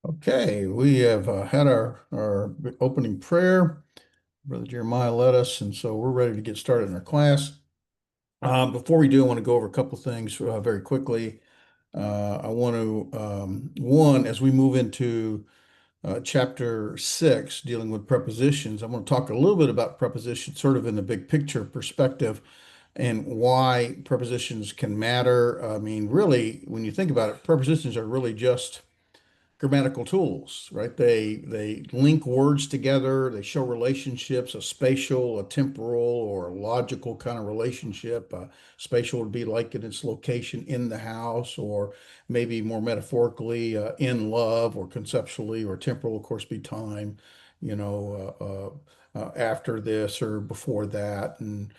Okay, we have had our opening prayer. Brother Jeremiah led us, and so we're ready to get started in our class. Before we do, I want to go over a couple things very quickly. I want to, one, as we move into chapter 6, dealing with prepositions, I want to talk a little bit about prepositions, sort of in the big picture perspective, and why prepositions can matter. I mean, really, when you think about it, prepositions are really just grammatical tools, right? They link words together, they show relationships, a spatial, a temporal, or a logical kind of relationship. Spatial would be like in its location in the house, or maybe more metaphorically, in love, or conceptually, or temporal, of course, be time, after this or before that, and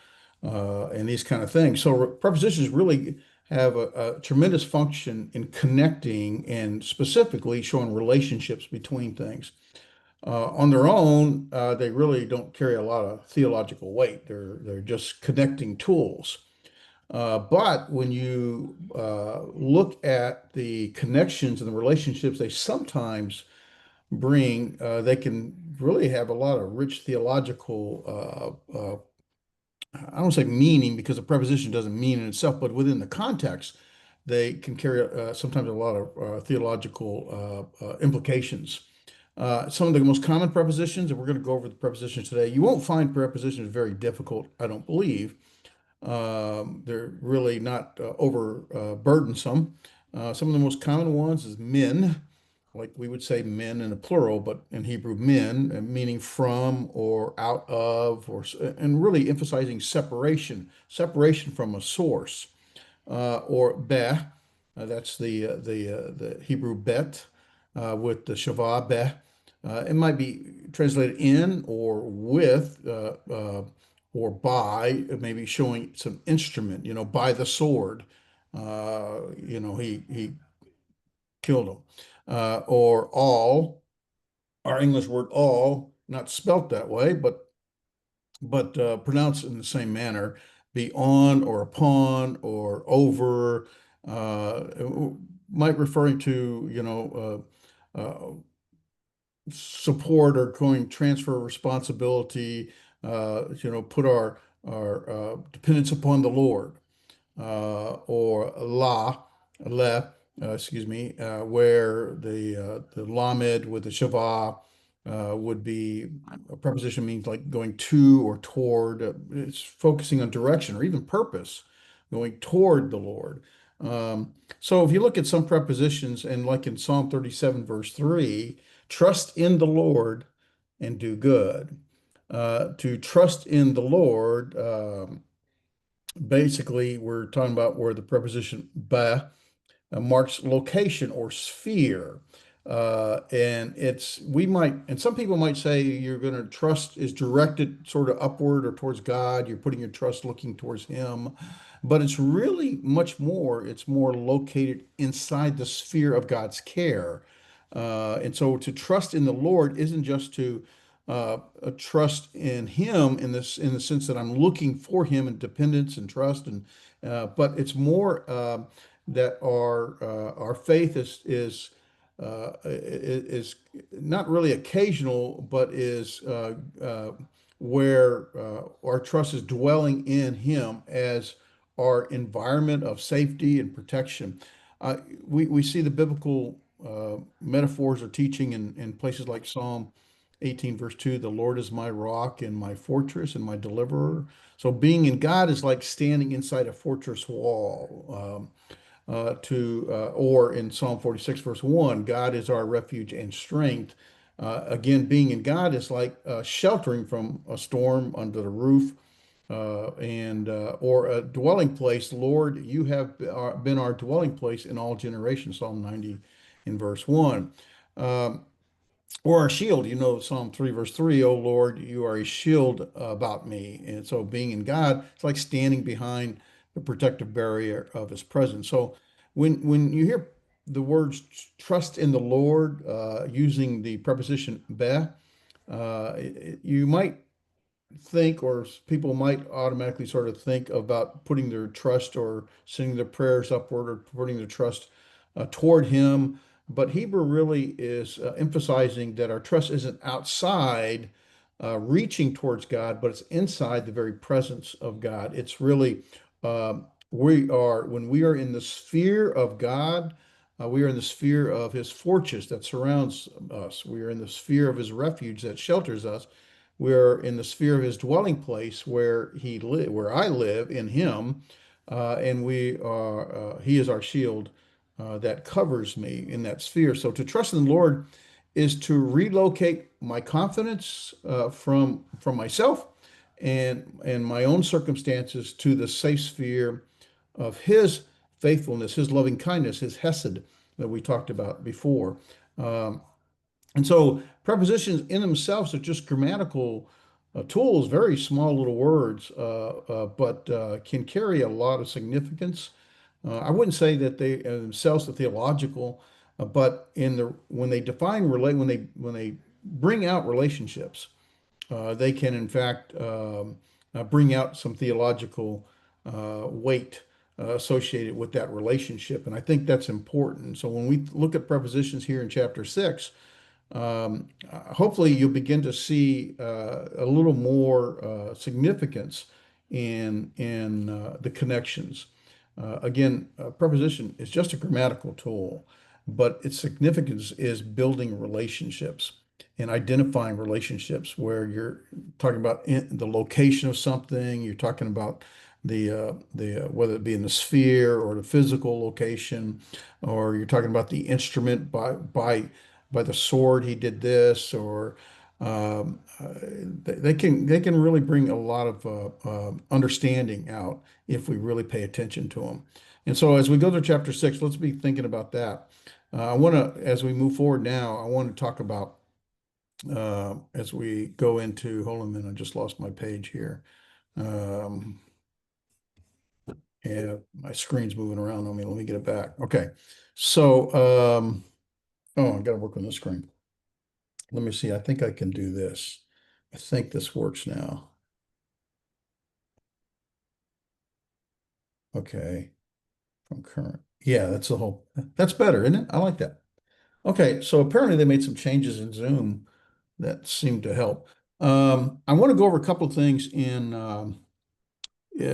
these kind of things. So prepositions really have a tremendous function in connecting and specifically showing relationships between things. On their own, they really don't carry a lot of theological weight. They're just connecting tools. But when you look at the connections and the relationships they sometimes bring, they can really have a lot of rich theological I don't say meaning because a preposition doesn't mean in itself, but within the context, they can carry sometimes a lot of theological implications. Some of the most common prepositions, and we're going to go over the prepositions today. You won't find prepositions very difficult, I don't believe. They're really not over burdensome. Some of the most common ones is men, like we would say men in a plural, but in Hebrew men, meaning from or out of, and really emphasizing separation from a source. Or beh, that's the Hebrew bet with the shavah beh. It might be translated in or with or by, maybe showing some instrument, by the sword. He killed him. Or all, our English word all, not spelt that way, but pronounced in the same manner, be on or upon or over, might referring to, support or going transfer responsibility, put our dependence upon the Lord, or excuse me, where the lamed with the shavah would be a preposition means like going to or toward. It's focusing on direction or even purpose, going toward the Lord. So if you look at some prepositions, and like in Psalm 37, verse 3, trust in the Lord and do good. To trust in the Lord, basically, we're talking about where the preposition ba marks location or sphere. And some people might say you're going to trust is directed sort of upward or towards God. You're putting your trust looking towards Him. But it's really much more, it's more located inside the sphere of God's care. And so to trust in the Lord isn't just to trust in Him in the sense that I'm looking for Him in dependence and trust, but it's more that our faith is not really occasional, but is where our trust is dwelling in Him as our environment of safety and protection. Uh, we see the biblical metaphors or teaching in places like Psalm 18, verse 2, the Lord is my rock and my fortress and my deliverer. So being in God is like standing inside a fortress wall. Or in Psalm 46, verse 1, God is our refuge and strength. Again, being in God is like sheltering from a storm under the roof and or a dwelling place. Lord, you have been our dwelling place in all generations. Psalm 90 in verse 1. Um, or our shield, Psalm 3, verse 3, O Lord, you are a shield about me. And so being in God, it's like standing behind the protective barrier of his presence. So when you hear the words trust in the Lord using the preposition be, you might think, or people might automatically sort of think about putting their trust or sending their prayers upward or putting their trust toward Him. but Hebrew really is emphasizing that our trust isn't outside reaching towards God, but it's inside the very presence of God. It's really, when we are in the sphere of God, we are in the sphere of his fortress that surrounds us. We are in the sphere of his refuge that shelters us. We're in the sphere of his dwelling place where I live in him, and he is our shield that covers me in that sphere. So to trust in the Lord is to relocate my confidence from myself and my own circumstances to the safe sphere of His faithfulness, His loving kindness, His hesed that we talked about before. Um, and so prepositions in themselves are just grammatical tools, very small little words, but can carry a lot of significance. I wouldn't say that they themselves are theological, but in the when they define relate when they bring out relationships, they can in fact bring out some theological weight associated with that relationship, and I think that's important. So when we look at prepositions here in chapter 6, hopefully you'll begin to see a little more significance in the connections. Again, preposition is just a grammatical tool, but its significance is building relationships and identifying relationships where you're talking about the location of something, you're talking about the whether it be in the sphere or the physical location, or you're talking about the instrument by the sword he did this, or they can really bring a lot of understanding out if we really pay attention to them. And so as we go to chapter 6, let's be thinking about that. I want to, as we move forward now, I want to talk about as we go into, hold on a minute, I just lost my page here. Um, yeah, my screen's moving around on me. Let me get it back. Okay. So, oh, I got to work on the screen. Let me see. I think I can do this. I think this works now. Okay. From current. Yeah, that's better, isn't it? I like that. Okay. So apparently they made some changes in Zoom that seemed to help. I want to go over a couple of things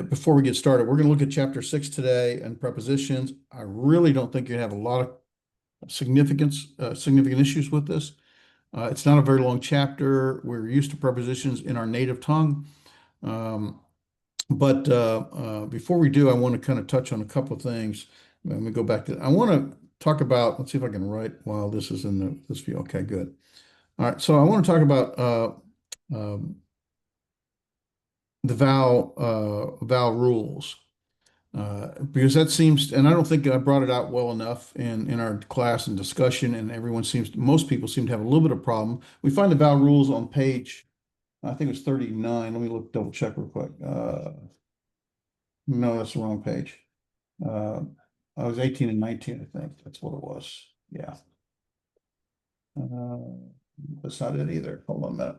before we get started. We're going to look at chapter 6 today and prepositions. I really don't think you have a lot of significant issues with this. It's not a very long chapter. We're used to prepositions in our native tongue. Um, but before we do, I want to kind of touch on a couple of things. Let me go back to, I want to talk about, let's see if I can write while this is in this view. Okay, good. All right, so I want to talk about the vowel rules. Because that seems, and I don't think I brought it out well enough in our class and discussion, and most people seem to have a little bit of problem. We find the vowel rules on page, I think it's 39. Let me double check real quick. No, that's the wrong page. Uh, I was 18 and 19, I think. That's what it was. Yeah. Uh, that's not it either. Hold on a minute.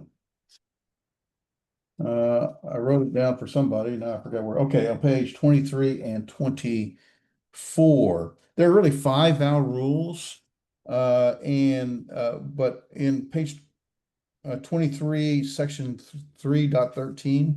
I wrote it down for somebody. Now I forgot where. Okay, on page 23 and 24. There are really five vowel rules. And but in page 23, section 3.13.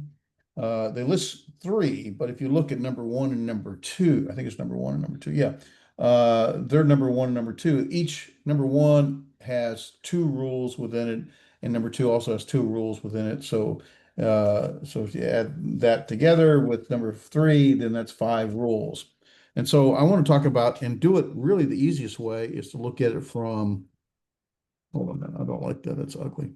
They list three, but if you look at number one and number two, I think it's number one and number two. Yeah. They're number one and number two. Each number one has two rules within it, and number two also has two rules within it. So if you add that together with number three, then that's five rules. And so I want to talk about and do it really the easiest way is to look at it from, hold on a minute, I don't like that. That's ugly.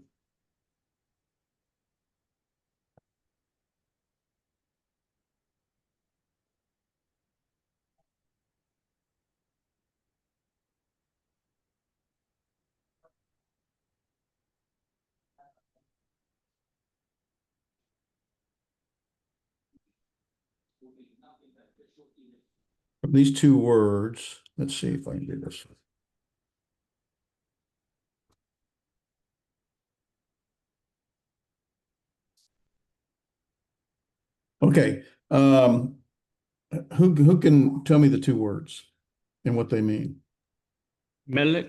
From these two words, let's see if I can do this. Okay. Who can tell me the two words and what they mean? Melek,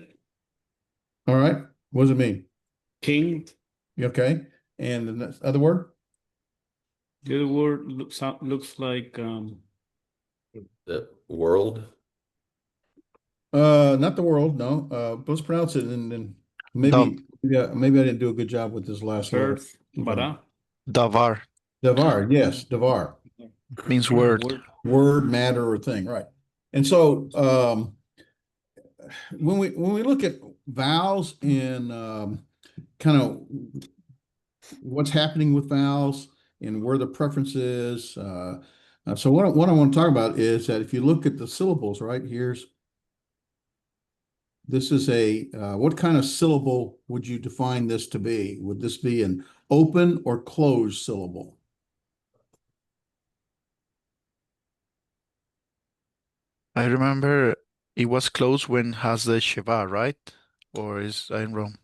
All right. What does it mean? king. You okay? And the other word? The other word looks like The world. Not the world, no. Let's pronounce it and then Dav maybe, yeah, maybe I didn't do a good job with this last letter. earth, Okay. bara. Davar Davar, yes, Davar. means word. Word. Word, matter, or thing, right? And so when we look at vowels and kind of what's happening with vowels and where the preference is, so what I want to talk about is that if you look at the syllables, right, this is a what kind of syllable would you define this to be? Would this be an open or closed syllable? I remember it was close when has the Shiva, right? Or is I'm wrong?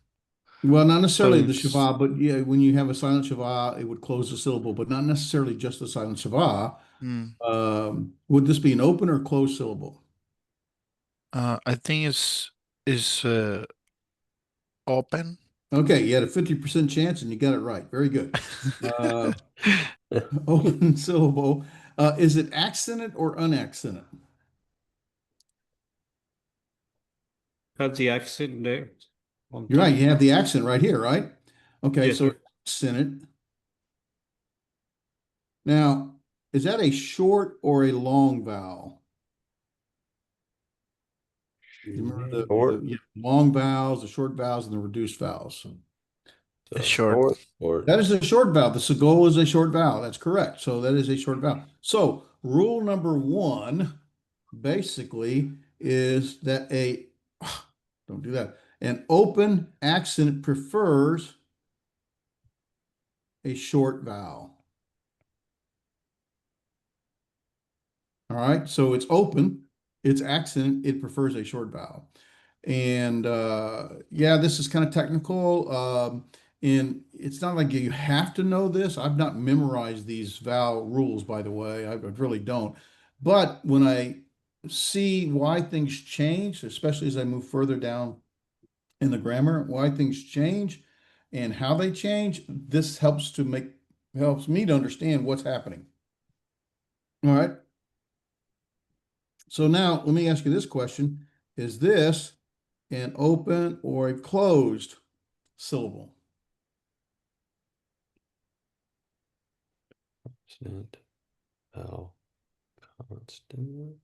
Well, not So necessarily the it's Shiva, but yeah, when you have a silent Shiva, it would close the syllable, but not necessarily just the silent Shiva. Hmm. Would this be an open or closed syllable? I think it's open. Okay, you had a 50% chance and you got it right. Very good. Uh, open syllable. Is it accented or unaccented? has the accent there on You're right, top. you have the accent right here, right? Okay, Yes, so sir. it's accented. Now, is that a short or a long vowel? You remember Short. the long vowels, the short vowels, and the reduced vowels. It's So short. short or That is a short vowel. The Segola is a short vowel. That's correct. So that is a short vowel. So rule number one basically is that don't do that. An open accent prefers a short vowel. All right. So it's open, it's accent, it prefers a short vowel. And yeah, this is kind of technical. And it's not like you have to know this. I've not memorized these vowel rules, by the way. I really don't. But when I see why things change, especially as I move further down in the grammar, why things change and how they change, this helps me to understand what's happening. All right. So now let me ask you this question. Is this an open or a closed syllable? consonant, vowel, consonant,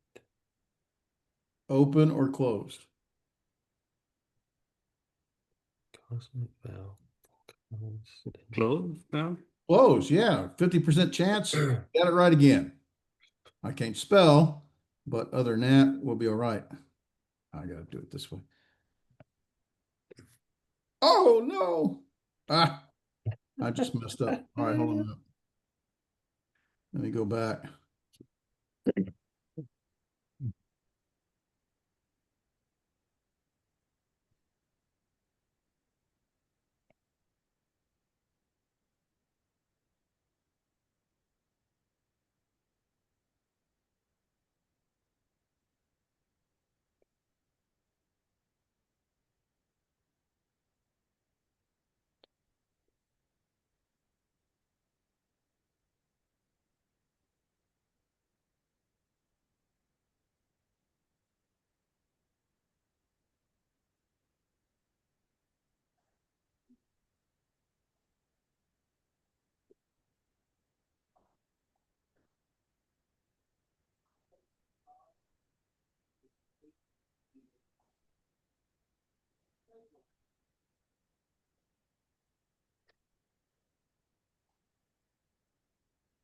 Open or closed? consonant, vowel, consonant. Close now. Closed, yeah. 50% chance. Got it right again. I can't spell, but other than that, we'll be all right. I got to do it this way. Oh, no. Ah, I just messed up. All right, hold on a minute. Let me go back.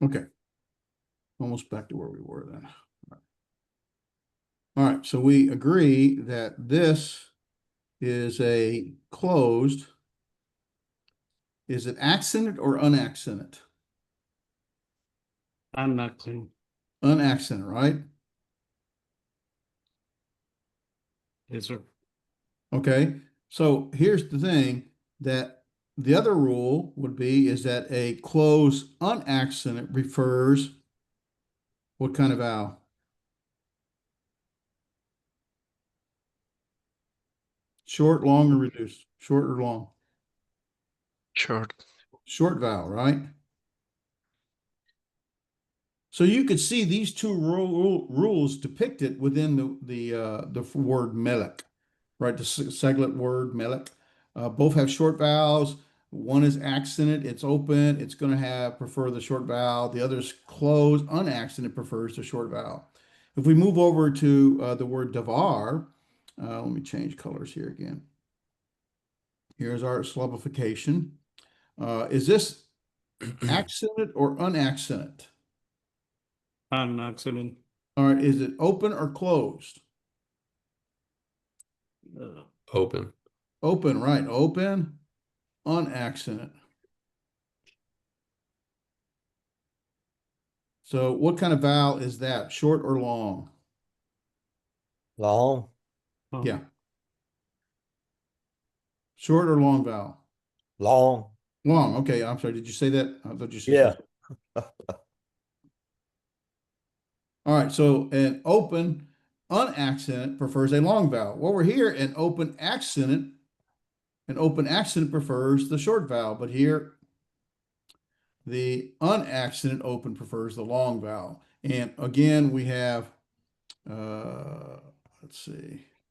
Okay, almost back to where we were then. All right, so we agree that this is a closed. Is it accented or unaccented? I'm not clean. Unaccented, right? Yes, sir. Okay, so here's the thing that the other rule would be is that a closed unaccented refers what kind of vowel? Short, long, or reduced? Short or long? Short. Short vowel, right? So you could see these two rules depicted within the word melek, right? The seglet word melek. Both have short vowels. One is accented, it's open, it's going to have prefer the short vowel. The other is closed, unaccented, prefers the short vowel. If we move over to the word davar, let me change colors here again. Here's our syllabification. Is this accented or unaccented? Excellent. All right, is it open or closed? Open. Open, right? Open, unaccented. So what kind of vowel is that? Short or long? Long. Yeah. Short or long vowel? Long. Long. Okay, I'm sorry. Did you say that? I thought you said Yeah. All right, so an open, unaccented prefers a long vowel. Over here, an open accented prefers the short vowel, but here the unaccented open prefers the long vowel. And again, we have, let's see,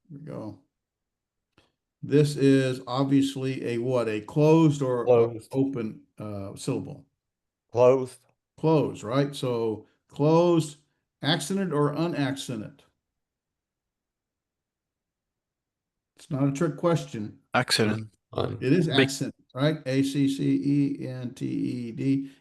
here we go. This is obviously a what? A closed or Closed. open syllable? Closed. Closed, right? So closed, accented or unaccented? It's not a trick question. Accident. It is Big accent, right? accented.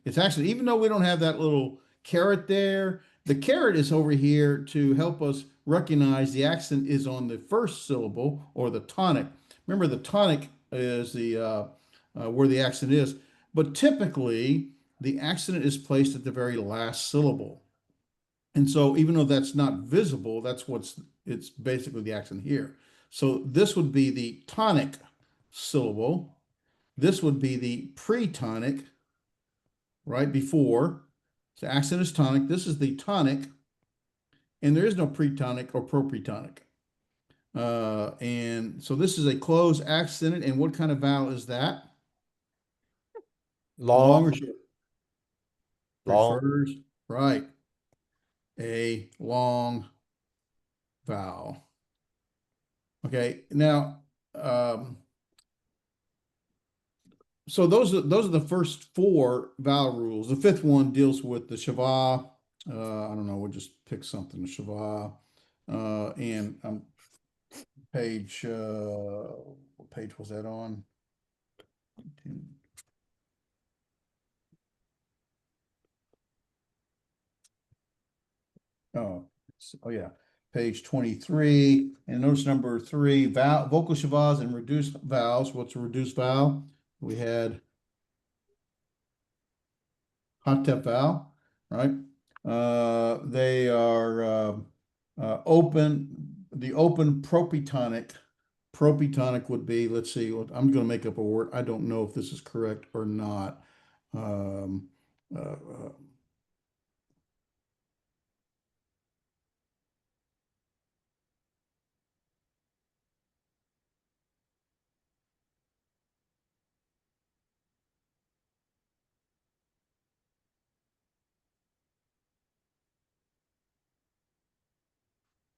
It's accent, even though we don't have that little caret there. The caret is over here to help us recognize the accent is on the first syllable or the tonic. Remember, the tonic is the where the accent is, but typically the accent is placed at the very last syllable. And so, even though that's not visible, it's basically the accent here. So this would be the tonic syllable. This would be the pre-tonic, right before. So accent is tonic. This is the tonic, and there is no pre-tonic or pro-pre-tonic. And so this is a closed accented. And what kind of vowel is that? Long or Long. short? Long. Prefers, right, a long vowel. Okay, now, so those are the first four vowel rules. The fifth one deals with the Shava. I don't know. We'll just pick something. The Shava, and page. What page was that on? Oh, oh yeah, page 23. And notice number 3, vocal Shavas and reduced vowels. What's a reduced vowel? We had hot-tep vowel, right? They are open. The open propytonic. Propytonic would be, let's see, I'm going to make up a word. I don't know if this is correct or not. Um, uh, uh,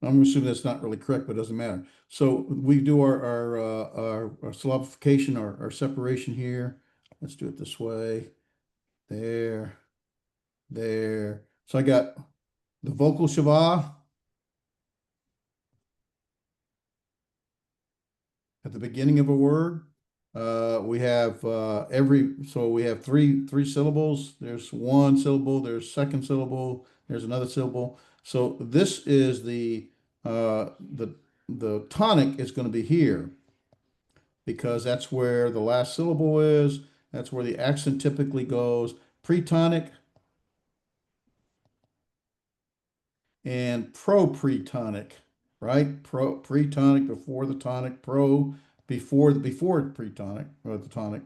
I'm assuming that's not really correct, but it doesn't matter. So we do our syllabification, our separation here. Let's do it this way. There, there. So I got the vocal Shava at the beginning of a word. We have so we have three syllables. There's one syllable, there's second syllable, there's another syllable. So this is uh, the the tonic is going to be here because that's where the last syllable is. That's where the accent typically goes. Pretonic and pro-pretonic, right? Pretonic before the tonic, pro before pretonic or the tonic.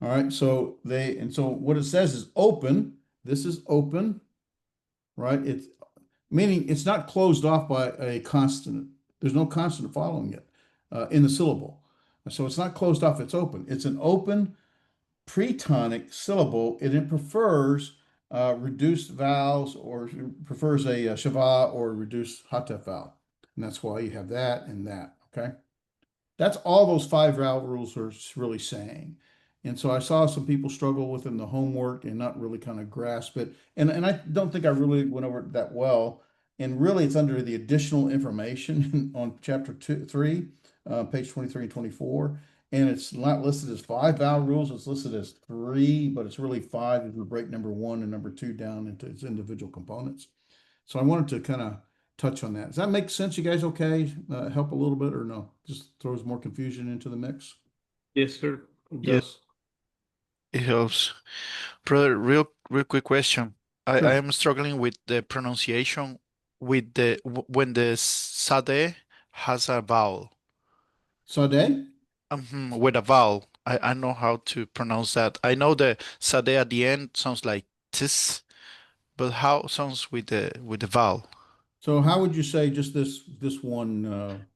All right, so what it says is open. This is open, right? meaning it's not closed off by a consonant. There's no consonant following it in the syllable. So it's not closed off, it's open. It's an open pre-tonic syllable, and it prefers reduced vowels or prefers a, shava or reduced hatef vowel. And that's why you have that and that, okay? That's all those five vowel rules are really saying. And so I saw some people struggle within the homework and not really kind of grasp it. And I don't think I really went over it that well. And really, it's under the additional information on chapter 3, page 23 and 24. And it's not listed as five vowel rules, it's listed as three, but it's really five if we break number one and number two down into its individual components. So I wanted to kind of touch on that. Does that make sense? You guys okay? Help a little bit or no? Just throws more confusion into the mix. Yes, sir. It Yeah. does. It helps. Brother, real quick question. I Sure. am struggling with the pronunciation with when the sade has a vowel. Sade? With a vowel. I know how to pronounce that. I know the sade at the end sounds like tis, but how sounds with the vowel? So how would you say just this one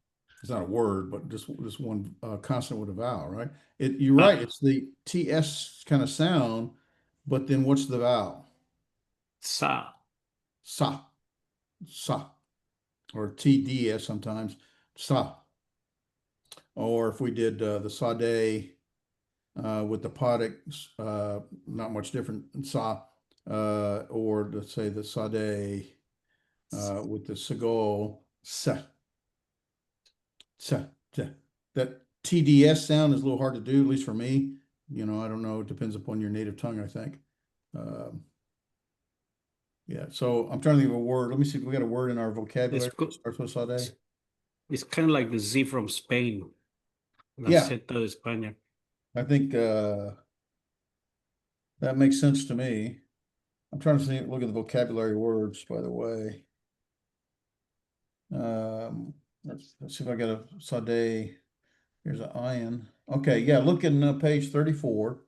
it's not a word, but just this one consonant with a vowel, right? You're right, Ah, it's the TS kind of sound, but then what's the vowel? sa. Sa, sa, or TDS sometimes, sa. Or if we did the sade with the podic, not much different than sa, or let's say the sade with the sagol, sa, sa, sa. That TDS sound is a little hard to do, at least for me. I don't know. It depends upon your native tongue, I think. Um, yeah. So I'm trying to think of a word. Let me see if we got a word in our vocabulary that starts with sade. It's kind of like the Z from Spain. La Yeah, Z de España. I think that makes sense to me. I'm trying to see, look at the vocabulary words, by the way. Let's see if I got a sade. Here's an ion. Okay, yeah, look in page 34.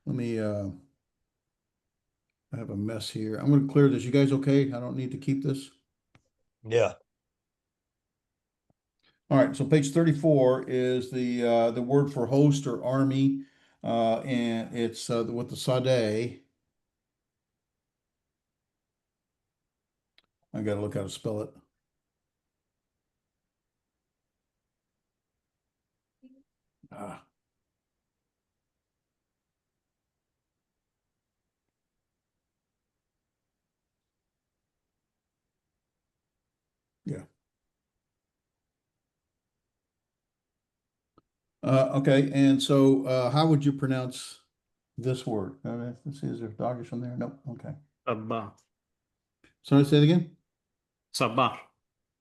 Let me I have a mess here. I'm going to clear this. You guys okay? I don't need to keep this. Yeah. All right, so page 34 is the word for host or army, and it's with the sade. I got to look how to spell it. Ah, yeah. Okay, and so how would you pronounce this word? Let's see, is there doggish on there? Nope. Okay. Sabah. Sorry, say it again. Sabah.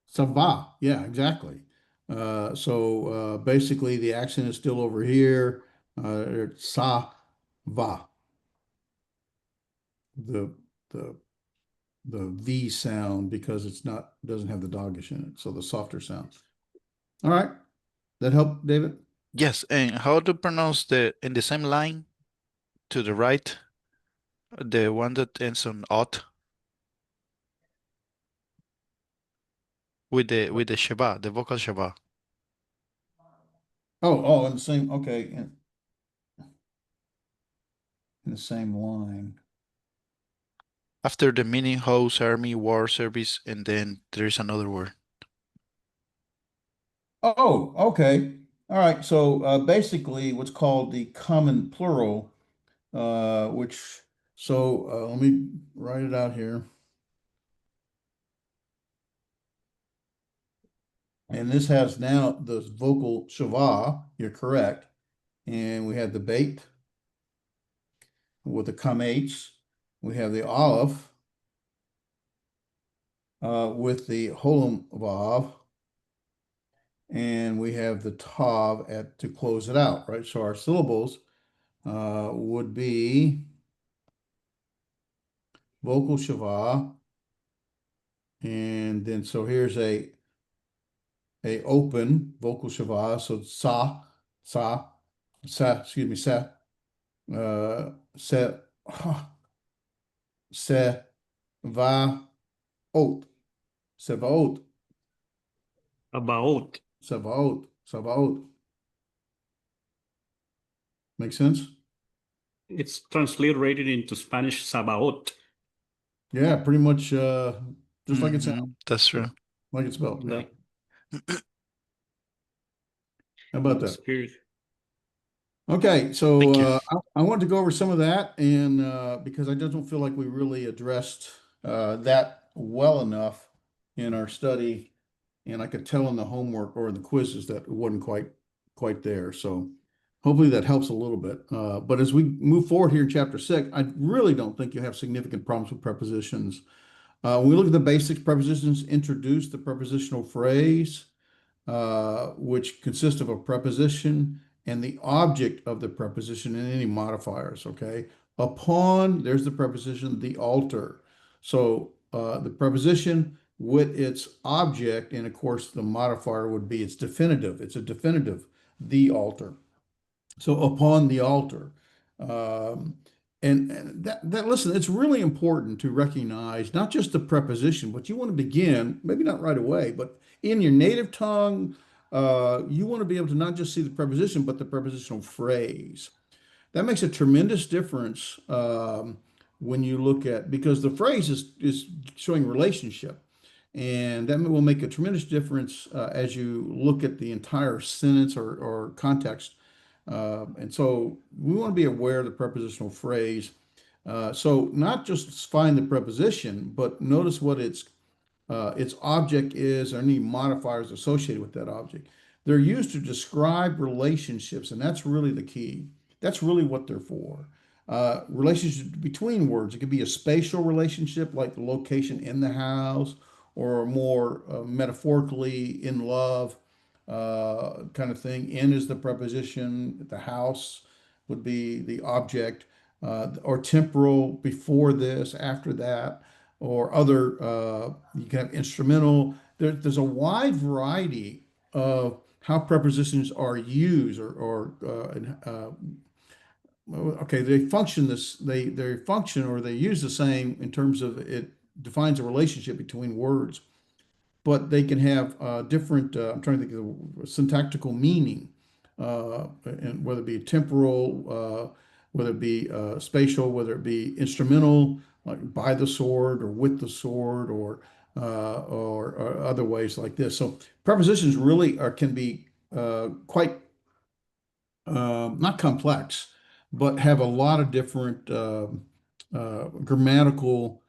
Sava. Yeah, exactly. Basically, the accent is still over here. It's sa va. The the the V sound because it's not doesn't have the doggish in it, so the softer sound. All right, that help, David? Yes, and how to pronounce the in the same line to the right, the one that ends on ot with the shaba, the vocal shaba. Oh, in the same. Okay, in the same line. After the meaning host, army, war, service, and then there's another word. Oh, okay. All right. So basically, what's called the common plural, which let me write it out here. And this has now the vocal shava, you're correct. And we have the bait with the kamates. We have the aleph with the holam vav. And we have the tav to close it out, right? So our syllables would be vocal shava. And then so here's a open vocal shava. So excuse me, sa, se, va, Ot. Sevaot. About. Sevaot. Sevaot. Make sense? It's transliterated into Spanish Sabaot. Yeah, pretty much just like it sounds, That's true. like it's spelled. Yeah. Like How about the that? spirit. Okay, so Thank you. I wanted to go over some of that, and because I just don't feel like we really addressed that well enough in our study, and I could tell in the homework or in the quizzes that it wasn't quite there. So hopefully that helps a little bit. But as we move forward here in chapter 6, I really don't think you have significant problems with prepositions. When we look at the basics, prepositions introduce the prepositional phrase, which consists of a preposition and the object of the preposition and any modifiers, okay? Upon, there's the preposition, the alter. So the preposition with its object, and of course the modifier would be its definitive. It's a definitive, the alter. So upon the altar. Um, and that, listen, it's really important to recognize not just the preposition, but you want to begin, maybe not right away, but in your native tongue, you want to be able to not just see the preposition, but the prepositional phrase. That makes a tremendous difference when you look at, because the phrase is showing relationship. And that will make a tremendous difference as you look at the entire sentence or context. And so we want to be aware of the prepositional phrase. So not just find the preposition, but notice what its object is or any modifiers associated with that object. They're used to describe relationships, and that's really the key. That's really what they're for. Relationships between words. It could be a spatial relationship, like the location in the house, or more metaphorically in love kind of thing. In is the preposition. The house would be the object, or temporal, before this, after that, or other. You can have instrumental. There's a wide variety of how prepositions are used, okay, they function or they use the same in terms of it defines a relationship between words, but they can have different, I'm trying to think of the syntactical meaning, and whether it be temporal, whether it be spatial, whether it be instrumental, like by the sword or with the sword, or other ways like this. So prepositions really can be quite not complex, but have a lot of different grammatical,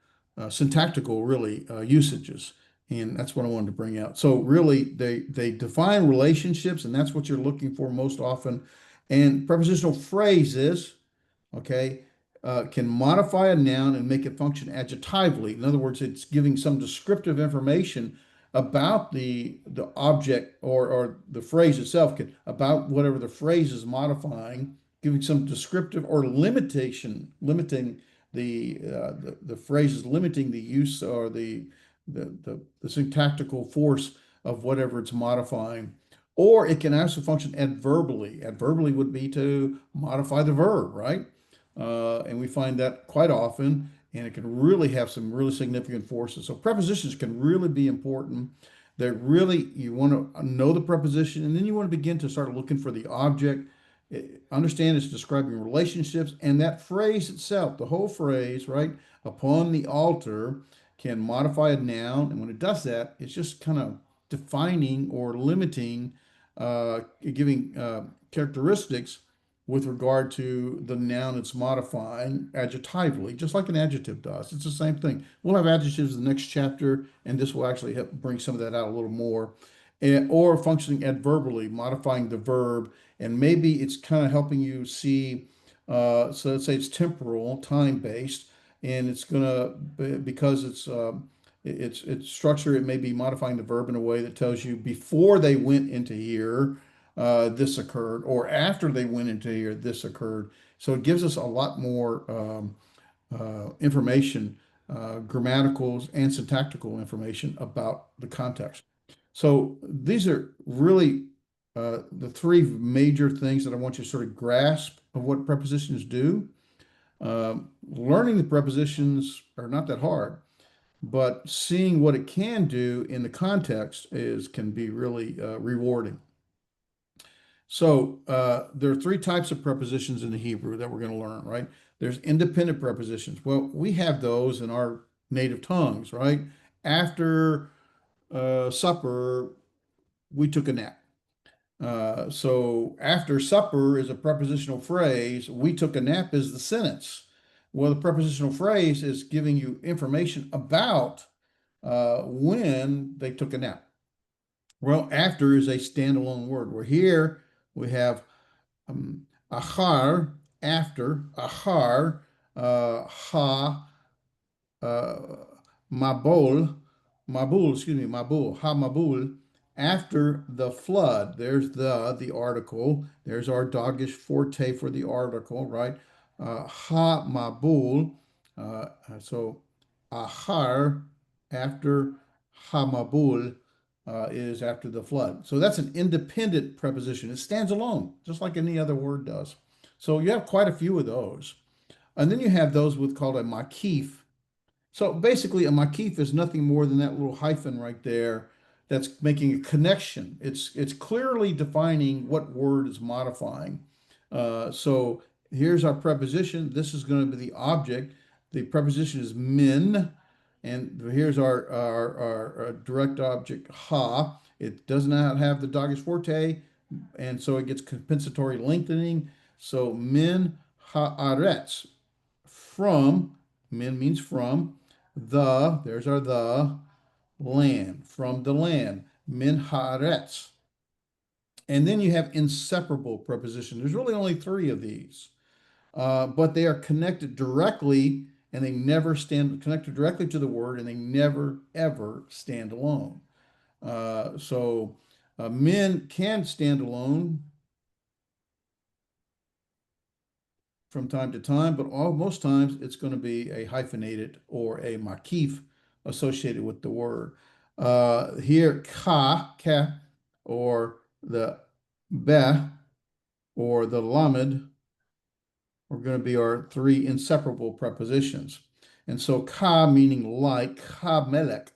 syntactical, really usages. And that's what I wanted to bring out. So really, they define relationships, and that's what you're looking for most often. And prepositional phrases, okay, can modify a noun and make it function adjectively. In other words, it's giving some descriptive information about the object or the phrase itself, about whatever the phrase is modifying, giving some descriptive or limiting the phrase is limiting the use or the syntactical force of whatever it's modifying. Or it can also function adverbally. Adverbally would be to modify the verb, right? And we find that quite often, and it can really have some really significant forces. So prepositions can really be important. That really, you want to know the preposition, and then you want to begin to start looking for the object. Understand it's describing relationships, and that phrase itself, the whole phrase, right? Upon the altar can modify a noun, and when it does that, it's just kind of defining or limiting, giving characteristics with regard to the noun it's modifying adjectively, just like an adjective does. It's the same thing. We'll have adjectives in the next chapter, and this will actually help bring some of that out a little more. Or functioning adverbally, modifying the verb, and maybe it's kind of helping you see. So let's say it's temporal, time-based, and it's gonna because it's structure. It may be modifying the verb in a way that tells you before they went into here this occurred, or after they went into here, this occurred. So it gives us a lot more information, grammatical and syntactical information about the context. So these are really the three major things that I want you to sort of grasp of what prepositions do. Learning the prepositions are not that hard, but seeing what it can do in the context can be really rewarding. So there are three types of prepositions in the Hebrew that we're going to learn, right? There's independent prepositions. Well, we have those in our native tongues, right? After supper, we took a nap. So after supper is a prepositional phrase. We took a nap is the sentence. Well, the prepositional phrase is giving you information about when they took a nap. Well, after is a standalone word. Where here we have achar, after, achar, ha, uh, mabul, mabul, ha mabul, after the flood. There's the article. There's our doggish forte for the article, right? Ha mabul. So ahar, after ha mabul, is after the flood. So that's an independent preposition. It stands alone, just like any other word does. So you have quite a few of those. And then you have those with called a makif. So basically, a makif is nothing more than that little hyphen right there that's making a connection. It's clearly defining what word is modifying. So here's our preposition. This is going to be the object. The preposition is min, and here's our direct object ha. It does not have the doggish forte, and so it gets compensatory lengthening. So min haaretz, from, min means from, there's our land, from the land, min haaretz. And then you have inseparable preposition. There's really only three of these, but they are connected directly and they never stand connected directly to the word and they never ever stand alone. Men can stand alone from time to time, but most times it's going to be a hyphenated or a makif associated with the word. Here, ka, or the be, or the lamed are going to be our three inseparable prepositions. And so ka meaning like, ka melech,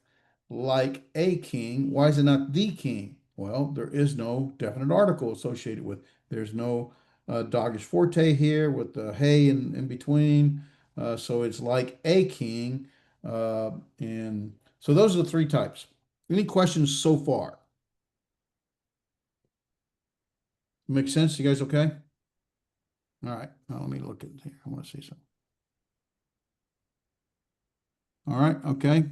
like a king. Why is it not the king? Well, there is no definite article associated with. There's no doggish forte here with the hey in between. So it's like a king. And so those are the three types. Any questions so far? Make sense? You guys okay? All right. Now let me look at here. I want to see something. All right. Okay.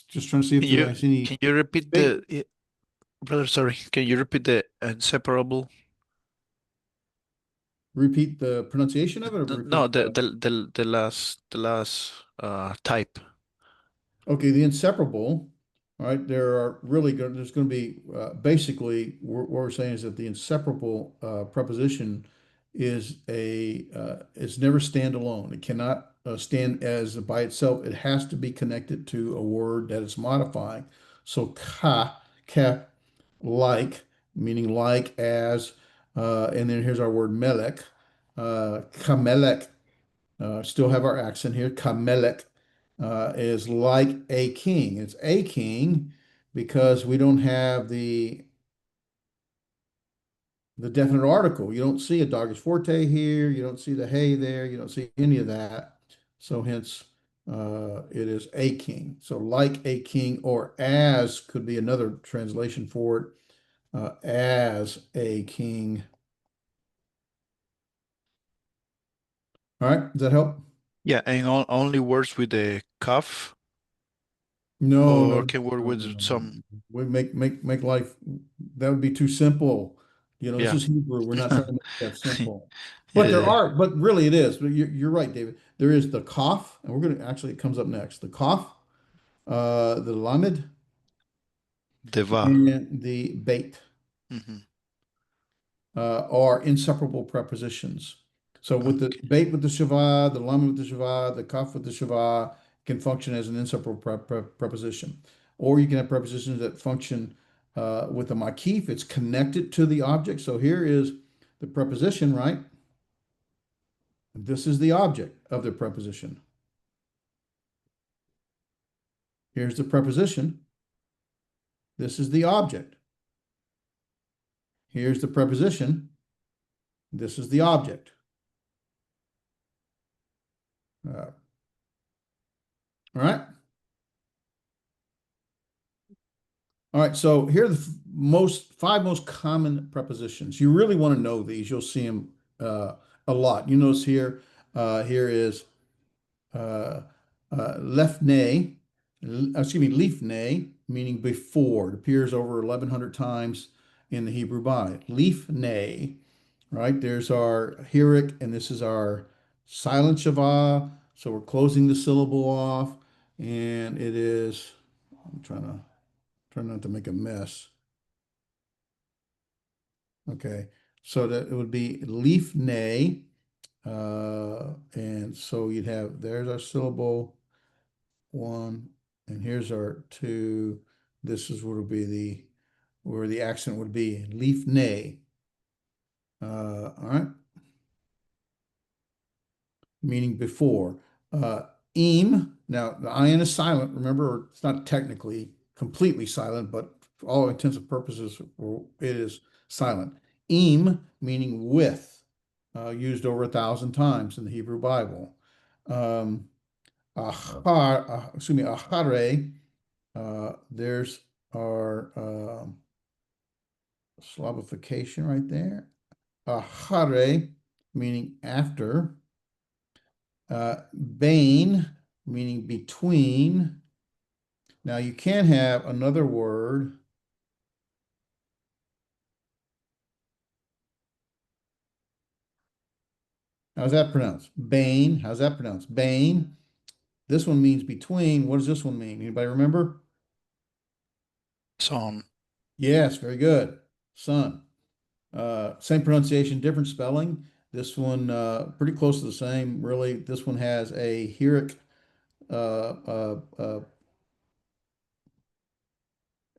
Just trying to see if there's any Can you repeat debate. brother, sorry, can you repeat the inseparable? Repeat the pronunciation of it or No, repeat the last type. okay, the inseparable, all right, there's going to be basically what we're saying is that the inseparable preposition it's never standalone. It cannot stand as by itself. It has to be connected to a word that it's modifying. So ka, like, meaning like as, and then here's our word melech, kamelech, still have our accent here. Kamelech is like a king. It's a king because we don't have the definite article. You don't see a doggish forte here. You don't see the hey there. You don't see any of that. So hence, it is a king. So like a king or as could be another translation for it. As a king. All right, does that help? Yeah, and only words with the cuff, No, no, or can work no, with no, no, no. some, We make life, that would be too simple. This yeah. is Hebrew. We're not trying to make that simple. Yeah, But yeah, yeah. but really it is. But you're right, David. There is the cough, and we're going to actually, it comes up next. The cough, the lamed, Deva. and the bait Hmm. are inseparable prepositions. So with the Okay. bait with the shiva, the lamed with the shiva, the kaf with the shiva can function as an inseparable preposition. Or you can have prepositions that function with a makif. It's connected to the object. So here is the preposition, right? This is the object of the preposition. Here's the preposition. This is the object. Here's the preposition. This is the object. All right. All right, so here are the five most common prepositions. You really want to know these. You'll see them a lot. You notice here, here is uh, lefne, lifne, meaning before. It appears over 1,100 times in the Hebrew Bible. Lifne, right? There's our hirik, and this is our silent shavah. So we're closing the syllable off, and it is, I'm trying not to make a mess. Okay, so that it would be leaf nay. And so you'd have, there's our syllable one, and here's our two. This is what would be where the accent would be leaf nay. All right, meaning before. Im, now the in is silent. Remember, it's not technically completely silent, but for all intents and purposes, it is silent. Im, meaning with, used over 1,000 times in the Hebrew Bible. Ahare, there's our slavification right there. Ahare, meaning after. Bain, meaning between. Now you can have another word. How's that pronounced? Bain. How's that pronounced? Bain. This one means between. What does this one mean? Anybody remember? Son. Yes, very good. Son. Same pronunciation, different spelling. This one pretty close to the same, really. This one has a hirik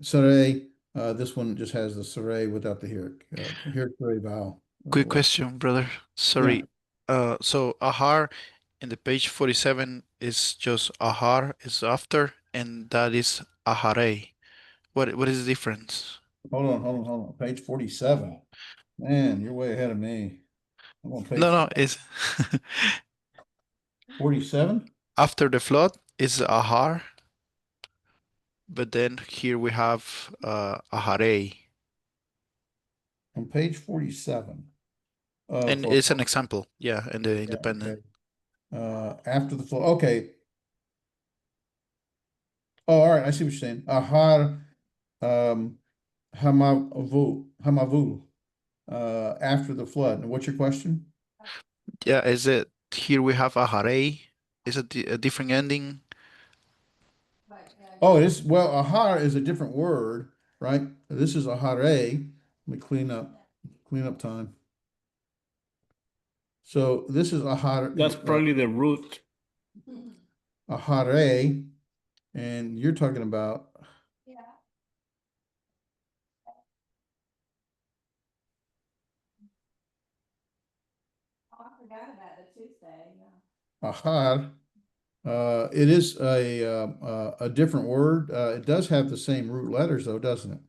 sere. This one just has the sere without the hirik. Hirik sere vowel. Quick question, brother. Yeah. Sorry. So ahar in the page 47 is just ahar is after, and that is ahare. What is the difference? Hold on. Page 47. Man, you're way ahead of me. I'm on page No, it's 47. after the flood is ahar, but then here we have ahare, On page 47 of and it's an example, yeah, in the yeah, independent. okay. After the flow. Okay. Oh, all right. I see what you're saying. Ahar hamavu after the flood. And what's your question? Yeah, is it here we have ahare? Is it a different ending? Oh, it is. Well, ahar is a different word, right? This is ahare. Let me clean up time. So this is ahar. That's probably the root. Ahare, and you're talking about ahar. It is a different word. It does have the same root letters, though, doesn't it?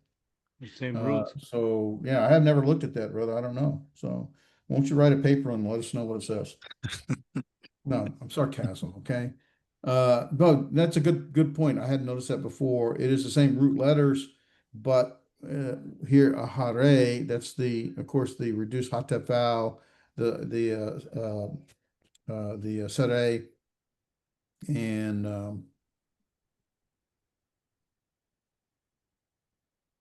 The same root. So yeah, I have never looked at that, brother. I don't know. So won't you write a paper and let us know what it says? No, I'm sarcasm, okay? No, that's a good point. I hadn't noticed that before. It is the same root letters, but here ahare, that's of course, the reduced hatef vowel, the sere, and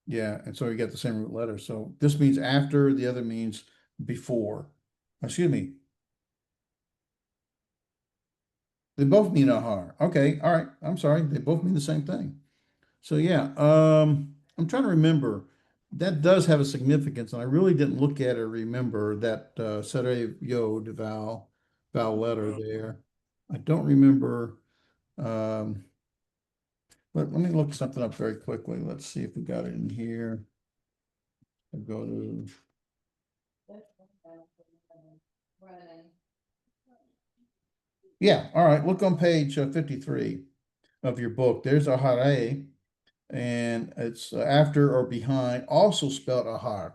yeah, and so you get the same root letter. So this means after, the other means before. Excuse me. They both mean ahar. Okay, all right. I'm sorry. They both mean the same thing. So yeah, I'm trying to remember. That does have a significance, and I really didn't look at it or remember that sere yod vowel letter there. I don't remember. Um, let me look something up very quickly. Let's see if we got it in here. I go to. Yeah, all right. Look on page 53. of your book. There's ahare, and it's after or behind, also spelled ahar.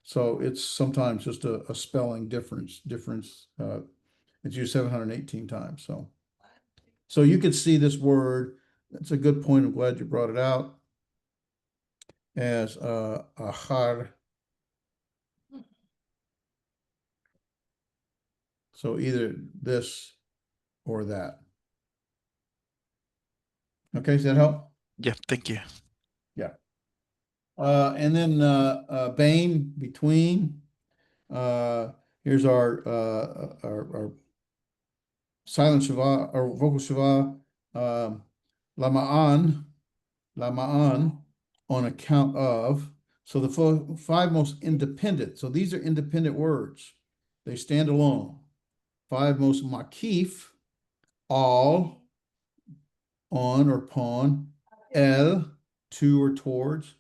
So it's sometimes just a spelling difference. It's used 718 times. So you could see this word. That's a good point. I'm glad you brought it out as ahar. So either this or that. Okay, does that help? Yeah, thank you. Yeah. And then Bane, between. Here's our silent shiva or vocal shiva. Lama'an, lama'an, on account of. So the five most independent. So these are independent words. They stand alone. Five most makif, all, on or upon, el, to or towards,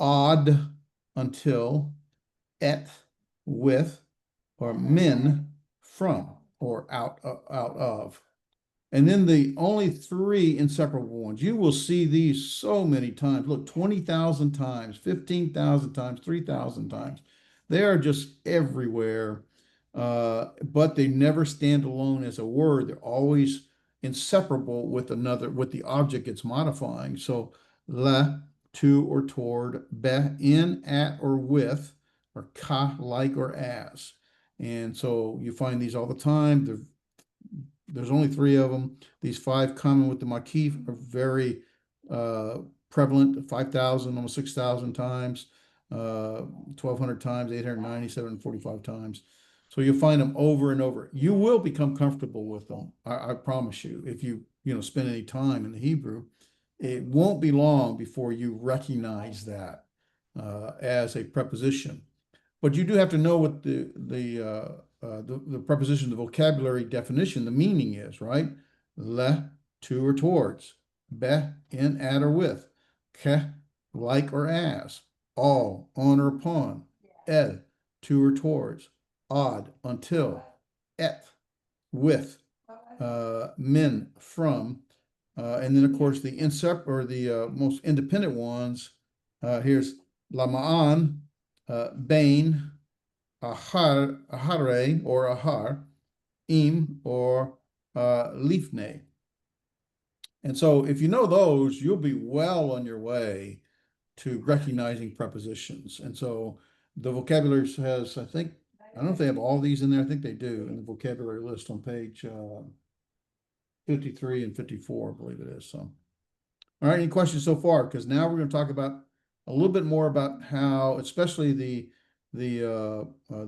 ad, until, et, with, or min, from, or out of. And then the only three inseparable ones. You will see these so many times. Look, 20,000 times, 15,000 times, 3,000 times. They are just everywhere, but they never stand alone as a word. They're always inseparable with another, with the object it's modifying. So, le, to or toward, be, in, at, or with, or ka, like, or as. And so you find these all the time. There's only three of them. These five common with the makif are very prevalent, 5,000, almost 6,000 times, 1,200 times, 897, 45 times. So you'll find them over and over. You will become comfortable with them. I promise you. If you spend any time in the Hebrew, it won't be long before you recognize that as a preposition. But you do have to know what the preposition, the vocabulary definition, the meaning is, right? Le, to or towards. Be, in, at, or with. Ke, like or as. All, on or upon. El, to or towards. Ad, until. Et, with. Min, from. And then, of course, the most independent ones. Here's Lama'an, Bain, Ahare or Ahar, Im or Lifne. And so if you know those, you'll be well on your way to recognizing prepositions. And so the vocabulary has, I don't know if they have all these in there. I think they do in the vocabulary list on page 53 and 54, I believe it is. So, all right, any questions so far? Because now we're going to talk about a little bit more about how, especially the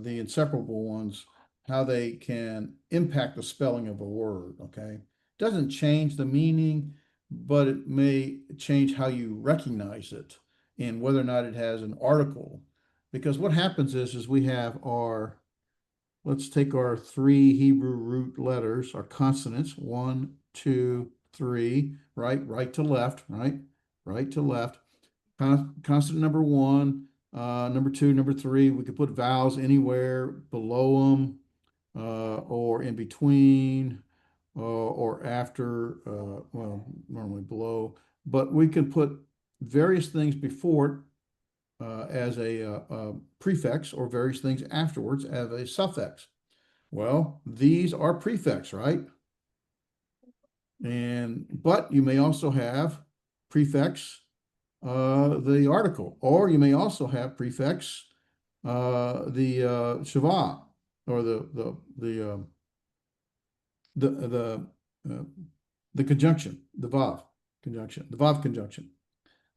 inseparable ones, how they can impact the spelling of a word. Okay, doesn't change the meaning, but it may change how you recognize it and whether or not it has an article. Because what happens is we have let's take our three Hebrew root letters, our consonants, 1, 2, 3, right to left, right to left. Consonant number 1, number 2, number 3. We could put vowels anywhere below them, or in between, or after, well, normally below, but we can put various things before it as a prefix, or various things afterwards as a suffix. Well, these are prefix, right? But you may also have prefix the article, or you may also have prefix the shiva, or the conjunction, the vav conjunction.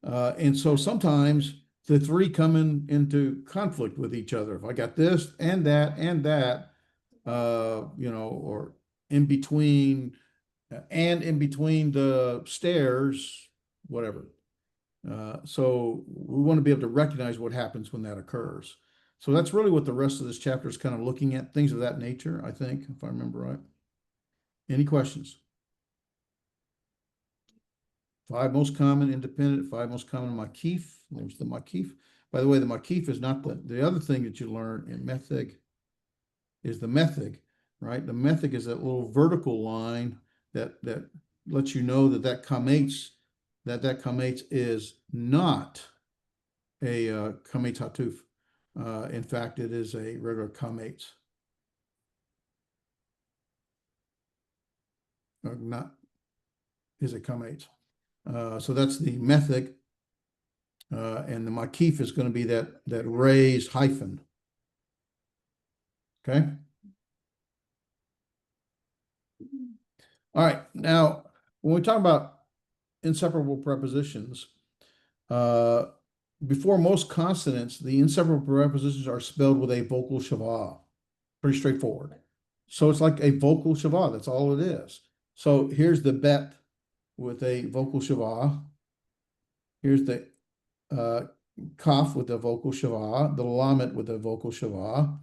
And so sometimes the three come into conflict with each other. If I got this and that, or in between, and in between the stairs, whatever. So we want to be able to recognize what happens when that occurs. So that's really what the rest of this chapter is kind of looking at, things of that nature, I think, if I remember right. Any questions? Five most common independent, five most common makif. There's the makif. By the way, the makif is not the other thing that you learn in method is the method, right? The method is that little vertical line that lets you know that that comates is not a comates hatuf. In fact, it is a regular comates. Not is a comates. So that's the method. And the makif is going to be that raised hyphen. Okay. All right. Now, when we talk about inseparable prepositions, before most consonants, the inseparable prepositions are spelled with a vocal shava. Pretty straightforward. So it's like a vocal shava. That's all it is. So here's the bet with a vocal shava. Here's the kaf with a vocal shava, the lamet with a vocal shava.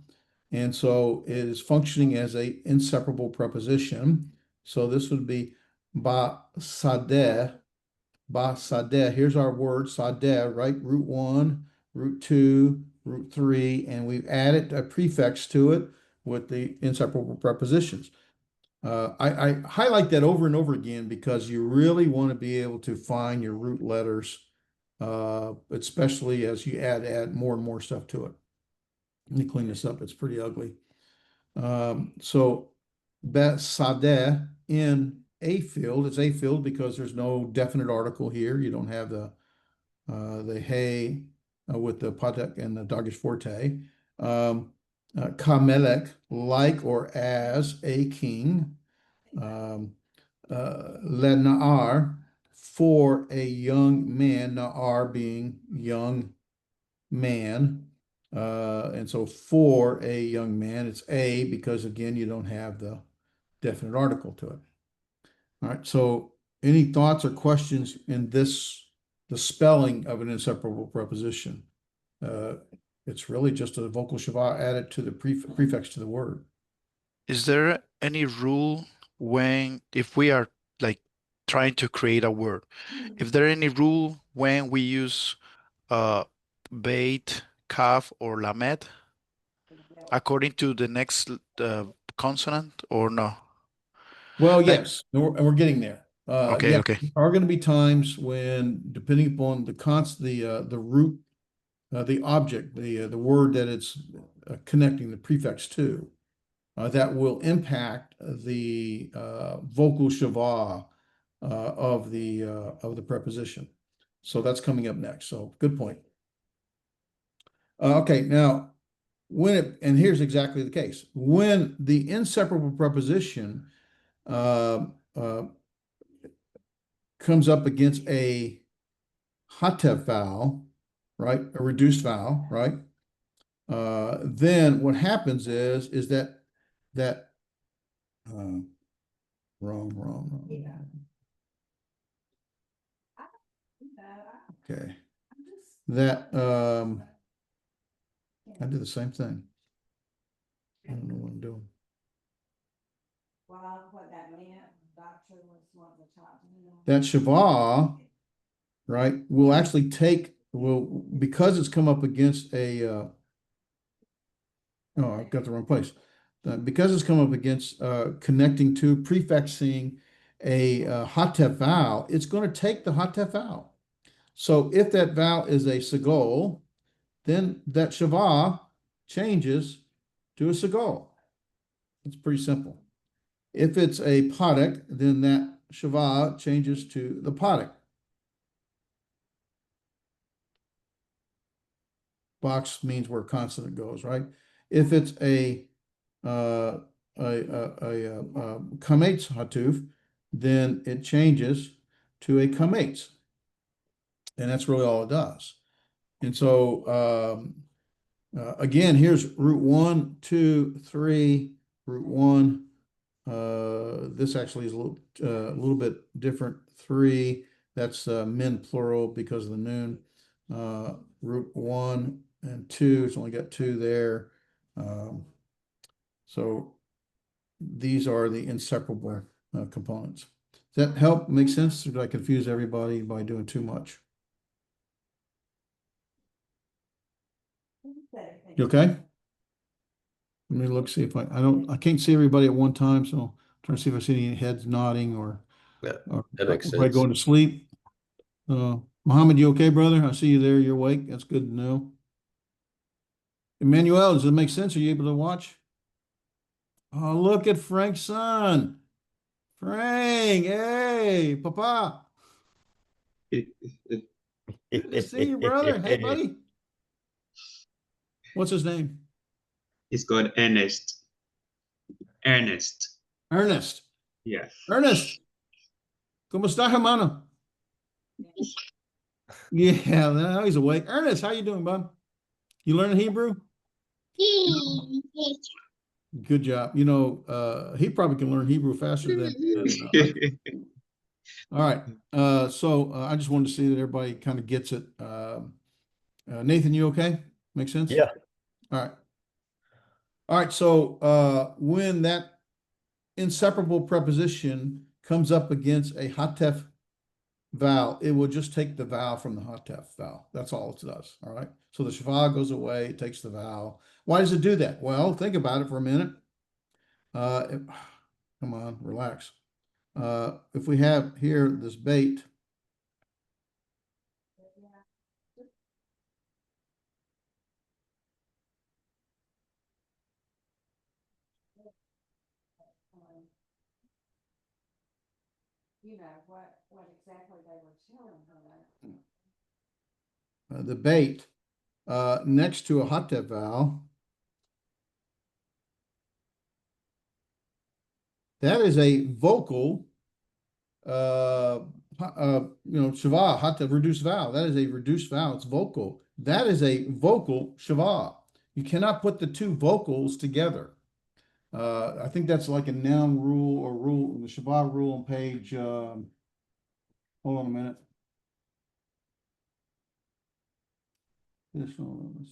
And so it is functioning as a inseparable preposition. So this would be ba sadeh. Here's our word, sadeh, right? Root 1, root 2, root 3, and we've added a prefix to it with the inseparable prepositions. I highlight that over and over again because you really want to be able to find your root letters, especially as you add more and more stuff to it. Let me clean this up. It's pretty ugly. So bet sadeh in a field, it's a field because there's no definite article here. You don't have the hey with the patek and the dagesh forte. Kamelek, like or as a king. Lenar, for a young man, Naar being young man. And so for a young man, it's a because again, you don't have the definite article to it. All right, so any thoughts or questions in this, the spelling of an inseparable preposition? It's really just a vocal shava added to the prefix to the word. Is there any rule when, if we are like trying to create a word, if there any rule when we use bait, kaf, or lamed according to the next consonant or no? Well, Like, yes, and we're getting there. okay, Yeah, okay. there are going to be times when, depending upon the root, the object, the word that it's connecting the prefix to, that will impact the vocal shava of the preposition. So that's coming up next. So good point. Okay, now and here's exactly the case. When the inseparable preposition uh, uh, comes up against a hatef vowel, right? A reduced vowel, right? Then what happens is that wrong. Okay. That I did the same thing. I don't know what I'm doing. That shava, right, will actually because it's come up against a oh, I've got the wrong place. Because it's come up against connecting to prefixing a hatef vowel, it's going to take the hatef vowel. So if that vowel is a segol, then that shava changes to a segol. It's pretty simple. If it's a patek, then that shava changes to the patek. Box means where consonant goes, right? If it's a kametz hatuf, then it changes to a kametz, and that's really all it does. And so again, here's root 1, 2, 3, root 1. This actually is a little bit different. 3, that's min plural because of the noon. Root 1 and 2, it's only got 2 there. So these are the inseparable components. Does that help make sense? Or did I confuse everybody by doing too much? You okay? Let me look, see if I can't see everybody at one time, so I'm trying to see if I see any heads nodding or Yeah, All that right, makes everybody sense. going to sleep. Mohammed, you okay, brother? I see you there. You're awake. That's good to know. Emmanuel, does it make sense? Are you able to watch? Oh, look at Frank's son. Frank, hey, Papa. Good to see you, brother. Hey, buddy. What's his name? It's called Ernest. Ernest. Ernest. Yeah. Ernest. ¿Cómo está, hermano? Yeah, now he's awake. Ernest, how you doing, bud? You learning Hebrew? Good job. He probably can learn Hebrew faster than all right. So I just wanted to see that everybody kind of gets it. Nathan, you okay? Make sense? Yeah. All right. All right. So when that inseparable preposition comes up against a hatef vowel, it will just take the vowel from the hatef vowel. That's all it does. All right. So the shava goes away, it takes the vowel. Why does it do that? Well, think about it for a minute. Come on, relax. If we have here this bait, exactly they were telling her. the bait next to a hatef vowel, that is a vocal, shava, hatef reduced vowel. That is a reduced vowel. It's vocal. That is a vocal shava. You cannot put the two vocals together. I think that's like a noun rule or rule, the shava rule on page, hold on a minute.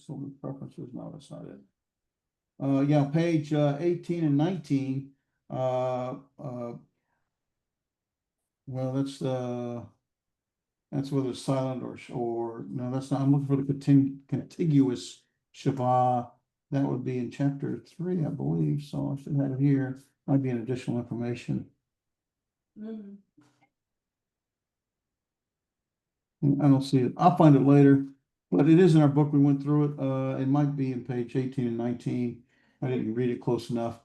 So preferences, no, that's not it. Yeah, page 18 and 19. Well, that's whether it's silent or no, that's not. I'm looking for the contiguous shava. That would be in chapter 3, I believe. So I should have it here. Might be an additional information. I don't see it. I'll find it later, but it is in our book. We went through it. It might be in page 18 and 19. I didn't read it close enough.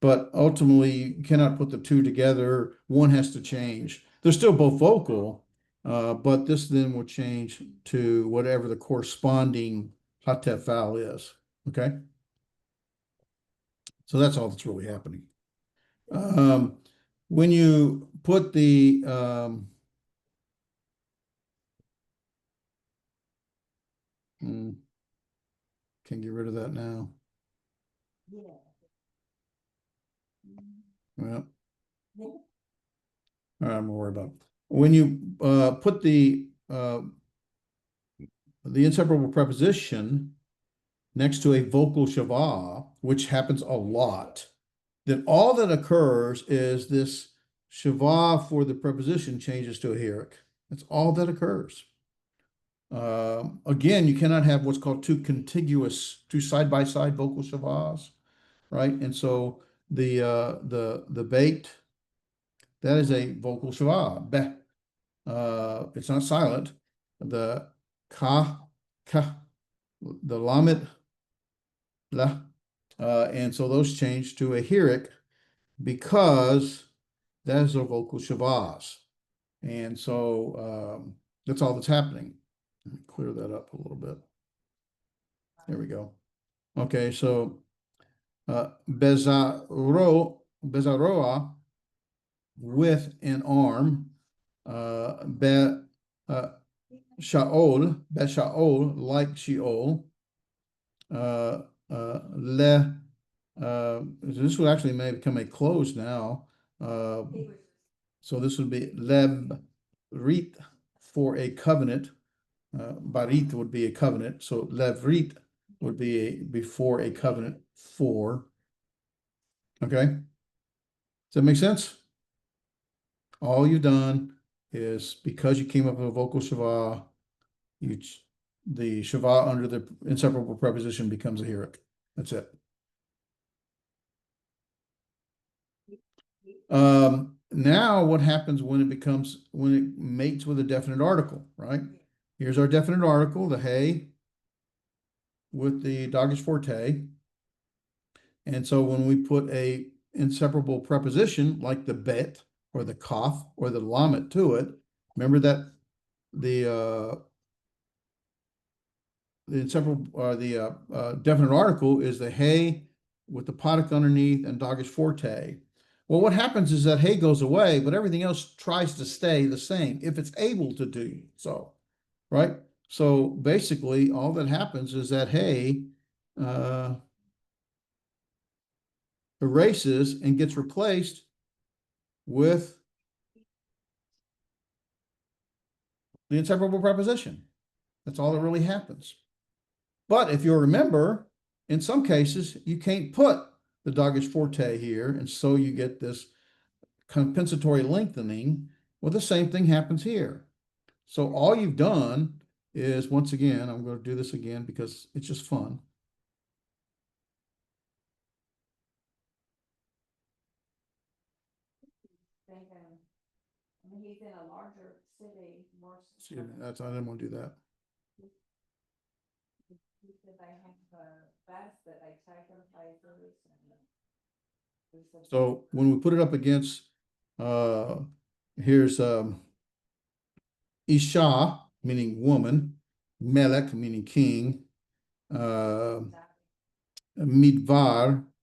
But ultimately, you cannot put the two together. One has to change. They're still both vocal, but this then will change to whatever the corresponding hatef vowel is. Okay? So that's all that's really happening. When you put the can get rid of that now. Well, all right, I'm gonna worry about it. When you put the inseparable preposition next to a vocal shava, which happens a lot, then all that occurs is this shava for the preposition changes to a hirik. That's all that occurs. Again, you cannot have what's called two side-by-side vocal shavas, right? And so the bait, that is a vocal shava. Beh. It's not silent. The ka, the lamed, la, and so those change to a hirik because that's a vocal shavas. And so that's all that's happening. Let me clear that up a little bit. There we go. Okay, so bezaroa with an arm, Shaol, like Sheol, this would actually may become a close now. So this would be leb rit for a covenant. Barit would be a covenant. So levrit would be before a covenant for. Okay. Does that make sense? All you've done is because you came up with a vocal shava, the shava under the inseparable preposition becomes a hirik. That's it. now what happens when it mates with a definite article, right? Here's our definite article, the hay with the Doggett forte. And so when we put a inseparable preposition like the bet or the koth or the lamet to it, remember that the inseparable definite article is the hay with the potic underneath and Doggett forte. Well, what happens is that hay goes away, but everything else tries to stay the same if it's able to do so, right? So basically, all that happens is that hay erases and gets replaced with the inseparable preposition. That's all that really happens. But if you'll remember, in some cases, you can't put the Doggett forte here, and so you get this compensatory lengthening. Well, the same thing happens here. So all you've done is, once again, I'm going to do this again because it's just fun. Thinking, I mean, he's in a larger city, more. Excuse me, I didn't want to do that. He said they have a bus that they take them places and. So when we put it up against, here's Isha, meaning woman, Melech, meaning king, Midbar,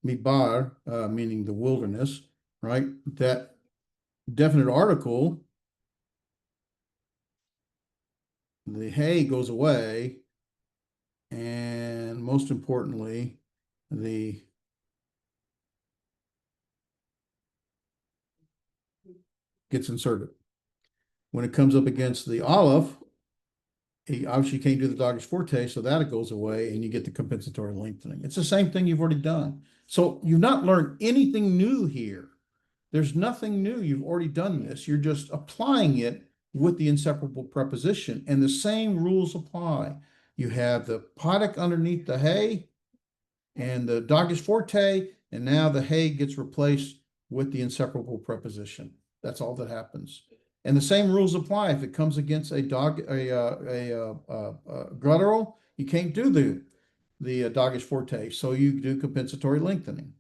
meaning the wilderness, right? That definite article, the hay goes away, and most importantly, the gets inserted. When it comes up against the olive, he obviously can't do the Doggett forte, so that it goes away and you get the compensatory lengthening. It's the same thing you've already done. So you've not learned anything new here. There's nothing new. You've already done this. You're just applying it with the inseparable preposition, and the same rules apply. You have the potic underneath the hay and the Doggett forte, and now the hay gets replaced with the inseparable preposition. That's all that happens. And the same rules apply if it comes against a guttural. You can't do the Doggett forte, so you do compensatory lengthening.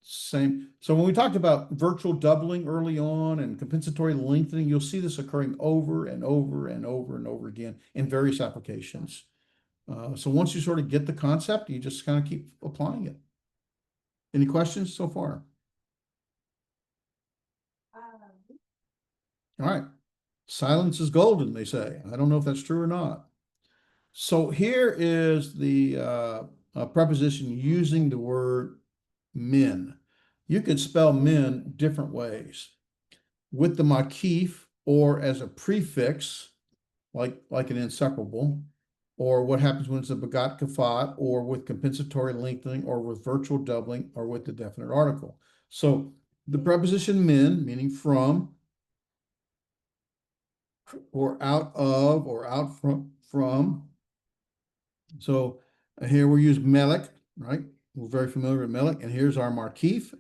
Same. So when we talked about virtual doubling early on and compensatory lengthening, you'll see this occurring over and over and over and over again in various applications. So once you sort of get the concept, you just kind of keep applying it. Any questions so far? All right. Silence is golden, they say. I don't know if that's true or not. So here is the preposition using the word men. You could spell men different ways. With the makif or as a prefix, like an inseparable, or what happens when it's a begot kafat, or with compensatory lengthening, or with virtual doubling, or with the definite article. So the preposition min, meaning from, or out of, or out from. So here we use melech, right? We're very familiar with melech, and here's our markif,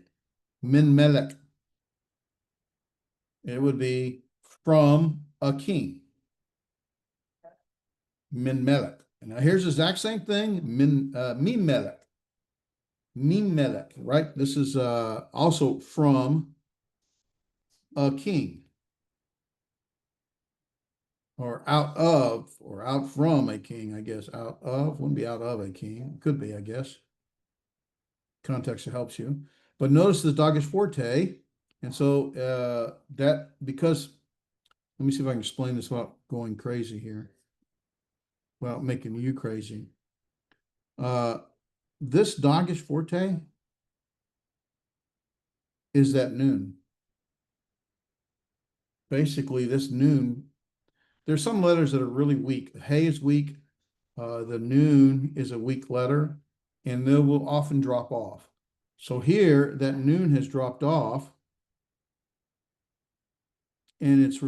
min melech. It would be from a king. Min melech. And now here's the exact same thing, min melech. Min melech, right? This is also from a king. Or out of, or out from a king, I guess. Out of, wouldn't be out of a king. Could be, I guess. Context helps you. But notice the Doggett forte. And so that, because, let me see if I can explain this without going crazy here. Without making you crazy. This Doggett forte is that noon. Basically, this noon, there's some letters that are really weak. Hay is weak. The noon is a weak letter, and they will often drop off. So here, that noon has dropped off, and it's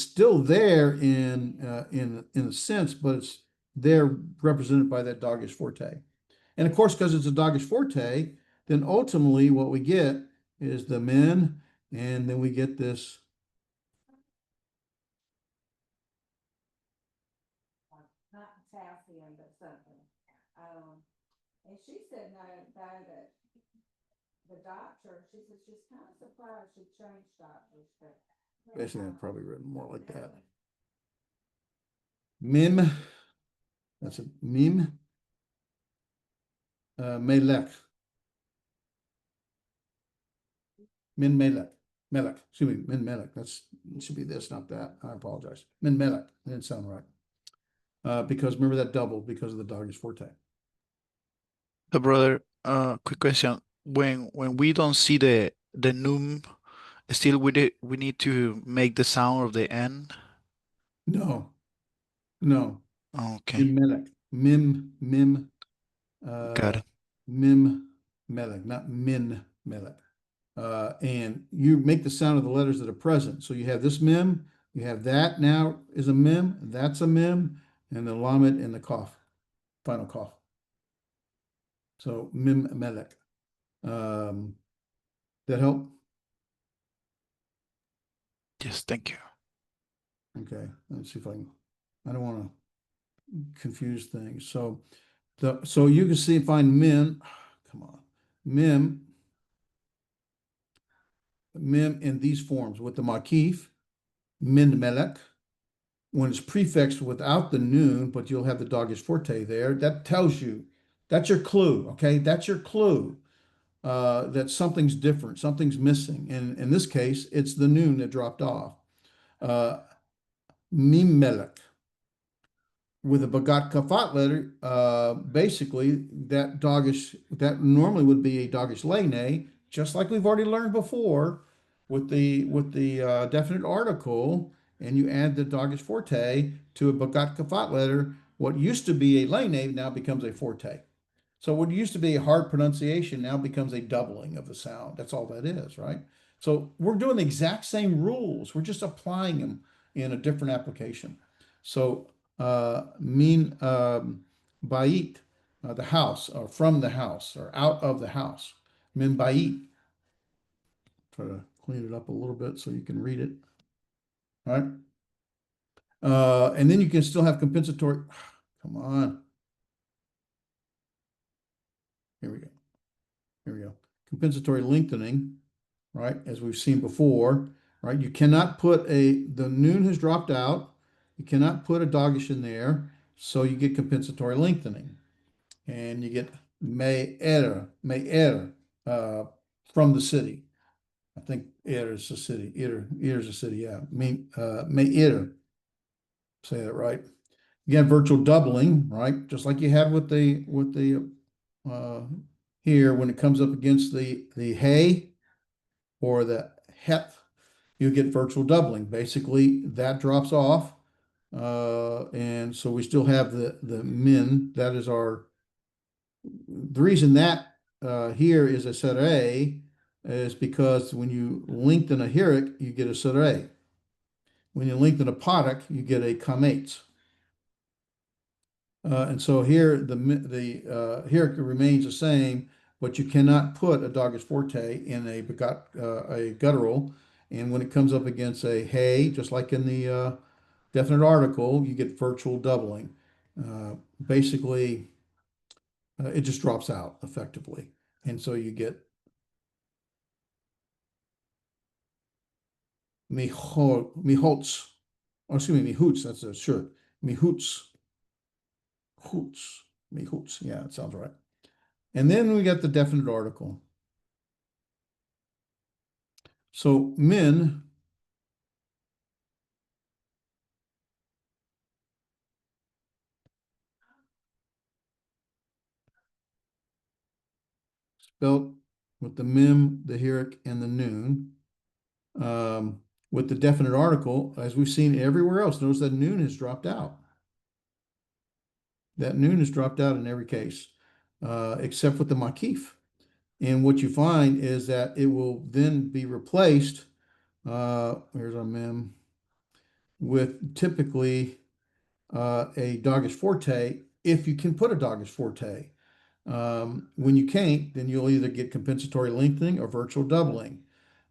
still there in a sense, but it's there represented by that Doggett forte. And of course, because it's a Doggett forte, then ultimately what we get is the min, and then we get this. Not potassium, but something. And she said no, that the doctor, she said she's kind of surprised she changed doctors, but. Basically, I've probably written more like that. Mim, that's a mim. Melech. Min Melech. Melech, excuse me, Min Melech. It should be this, not that. I apologize. Min Melech. That didn't sound right. Because remember that doubled because of the doggish forte. So brother, quick question. When we don't see the num, still we need to make the sound of the N. No, no. Okay, Min Melech. Mim, got it. Mim Melech, not Min Melech. And you make the sound of the letters that are present. So you have this mim, you have that now is a mim, that's a mim, and the lamed and the cough, final cough. So mim melech. That help? Yes, thank you. Okay, let's see if I don't want to confuse things. So you can see, find min, come on, mim in these forms with the makif, min melech. When it's prefixed without the noon, but you'll have the doggish forte there, that tells you, that's your clue, okay? That's your clue that something's different, something's missing. And in this case, it's the noon that dropped off. Mimelech. With a Bagat Kafat letter, basically that normally would be a doggish lene, just like we've already learned before with the definite article, and you add the doggish forte to a Bagat Kafat letter. What used to be a lene now becomes a forte. So what used to be a hard pronunciation now becomes a doubling of the sound. That's all that is, right? So we're doing the exact same rules. We're just applying them in a different application. So mean bait, the house, or from the house, or out of the house. Min bait. Try to clean it up a little bit so you can read it. All right. And then you can still have compensatory. Come on. Here we go. Here we go. Compensatory lengthening, right? As we've seen before, right? You cannot put the noon has dropped out. You cannot put a doggish in there. So you get compensatory lengthening. And you get me'er, from the city. I think er is the city. Er is a city, yeah. Me'er. Say that right. Again, virtual doubling, right? Just like you had with the here when it comes up against the hay or the het, you get virtual doubling. Basically, that drops off. And so we still have the min. That is the reason that here is a sere is because when you lengthen a hirik, you get a sere. When you lengthen a potic, you get a kametz. And so here the hirik remains the same, but you cannot put a doggish forte in a guttural. And when it comes up against a hey, just like in the definite article, you get virtual doubling. Basically, it just drops out effectively. And so you get mihots, or excuse me, mihoots, that's a shirt. Mihoots, hoots, mihoots. Yeah, it sounds right. And then we got the definite article. So min, spelt with the mim, the hirik, and the noon. With the definite article, as we've seen everywhere else, notice that noon has dropped out. That noon has dropped out in every case, except with the makif. And what you find is that it will then be replaced, here's our mem, with typically a doggish forte, if you can put a doggish forte. When you can't, then you'll either get compensatory lengthening or virtual doubling.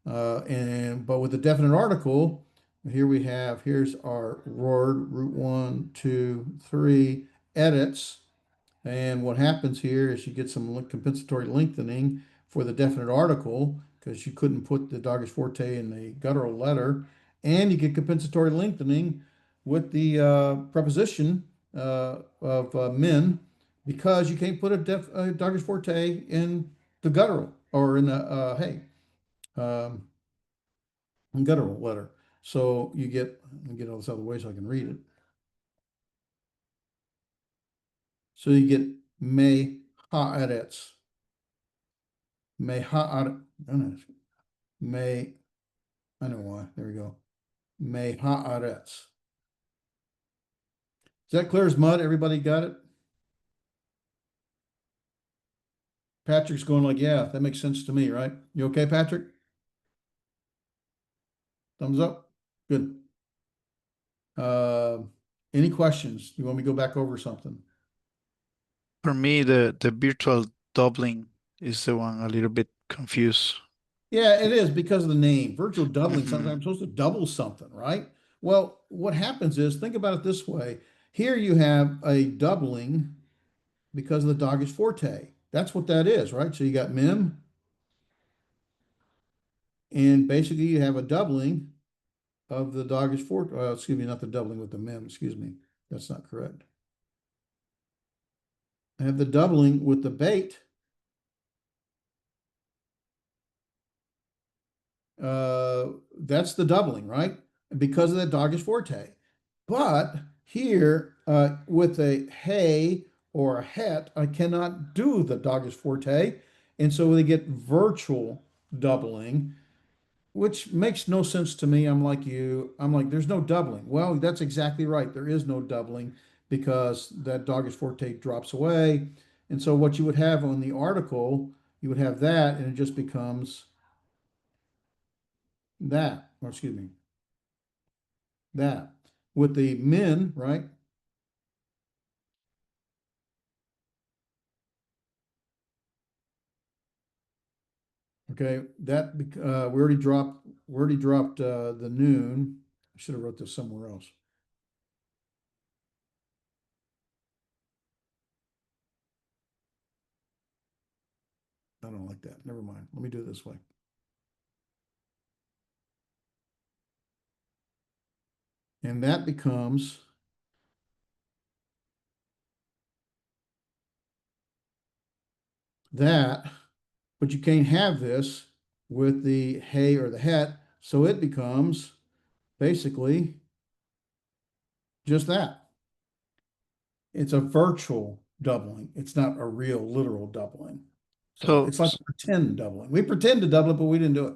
But with a definite article, here we have, here's our word, root 1, 2, 3, edits. And what happens here is you get some compensatory lengthening for the definite article because you couldn't put the Doggish Forte in the guttural letter. And you get compensatory lengthening with the preposition of men because you can't put a Doggish Forte in the guttural or in the hey, um, guttural letter. So you get, let me get all this out of the way so I can read it. So you get may haaretz. May haaretz. May, I know why. There we go. May haaretz. Is that clear as mud? Everybody got it? Patrick's going like, yeah, that makes sense to me, right? You okay, Patrick? Thumbs up? Good. Any questions? You want me to go back over something? For me, the virtual doubling is the one a little bit confused. Yeah, it is because of the name. Virtual doubling, Mhm. sometimes I'm supposed to double something, right? Well, what happens is, think about it this way. Here you have a doubling because of the Doggish Forte. That's what that is, right? So you got mem, and basically you have a doubling of the Doggish Forte. Excuse me, not the doubling with the mem, excuse me. That's not correct. I have the doubling with the bait. That's the doubling, right? Because of the Doggish Forte. But here, with a hey or a het, I cannot do the Doggish Forte. And so they get virtual doubling, which makes no sense to me. I'm like you. I'm like, there's no doubling. Well, that's exactly right. There is no doubling because that Doggish Forte drops away. And so what you would have on the article, you would have that, and it just becomes that, or excuse me, that. With the men, right? Okay, that we already dropped the noon. I should have wrote this somewhere else. I don't like that. Never mind. Let me do it this way. And that becomes that, but you can't have this with the hey or the het, so it becomes basically just that. It's a virtual doubling. It's not a real literal doubling. So So, it's like pretend doubling. We pretend to double it, but we didn't do it.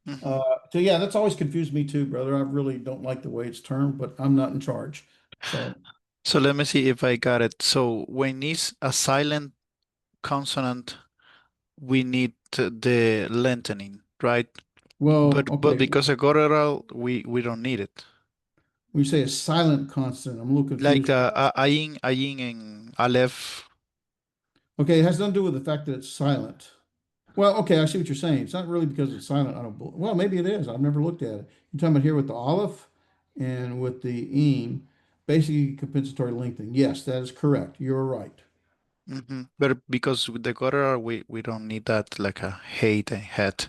mhm. So yeah, that's always confused me too, brother. I really don't like the way it's termed, but I'm not in charge. So So let me see if I got it. So when it's a silent consonant, we need the lengthening, right? well, But okay. because a guttural, we don't need it. When you say a silent consonant, I'm a little Like confused. ayin and aleph. Okay, it has nothing to do with the fact that it's silent. Well, okay, I see what you're saying. It's not really because it's silent. I don't. Well, maybe it is. I've never looked at it. You're talking about here with the aleph and with the eem, basically compensatory lengthening. Yes, that is correct. You're right. But because with the guttural, we don't need that like a hate and het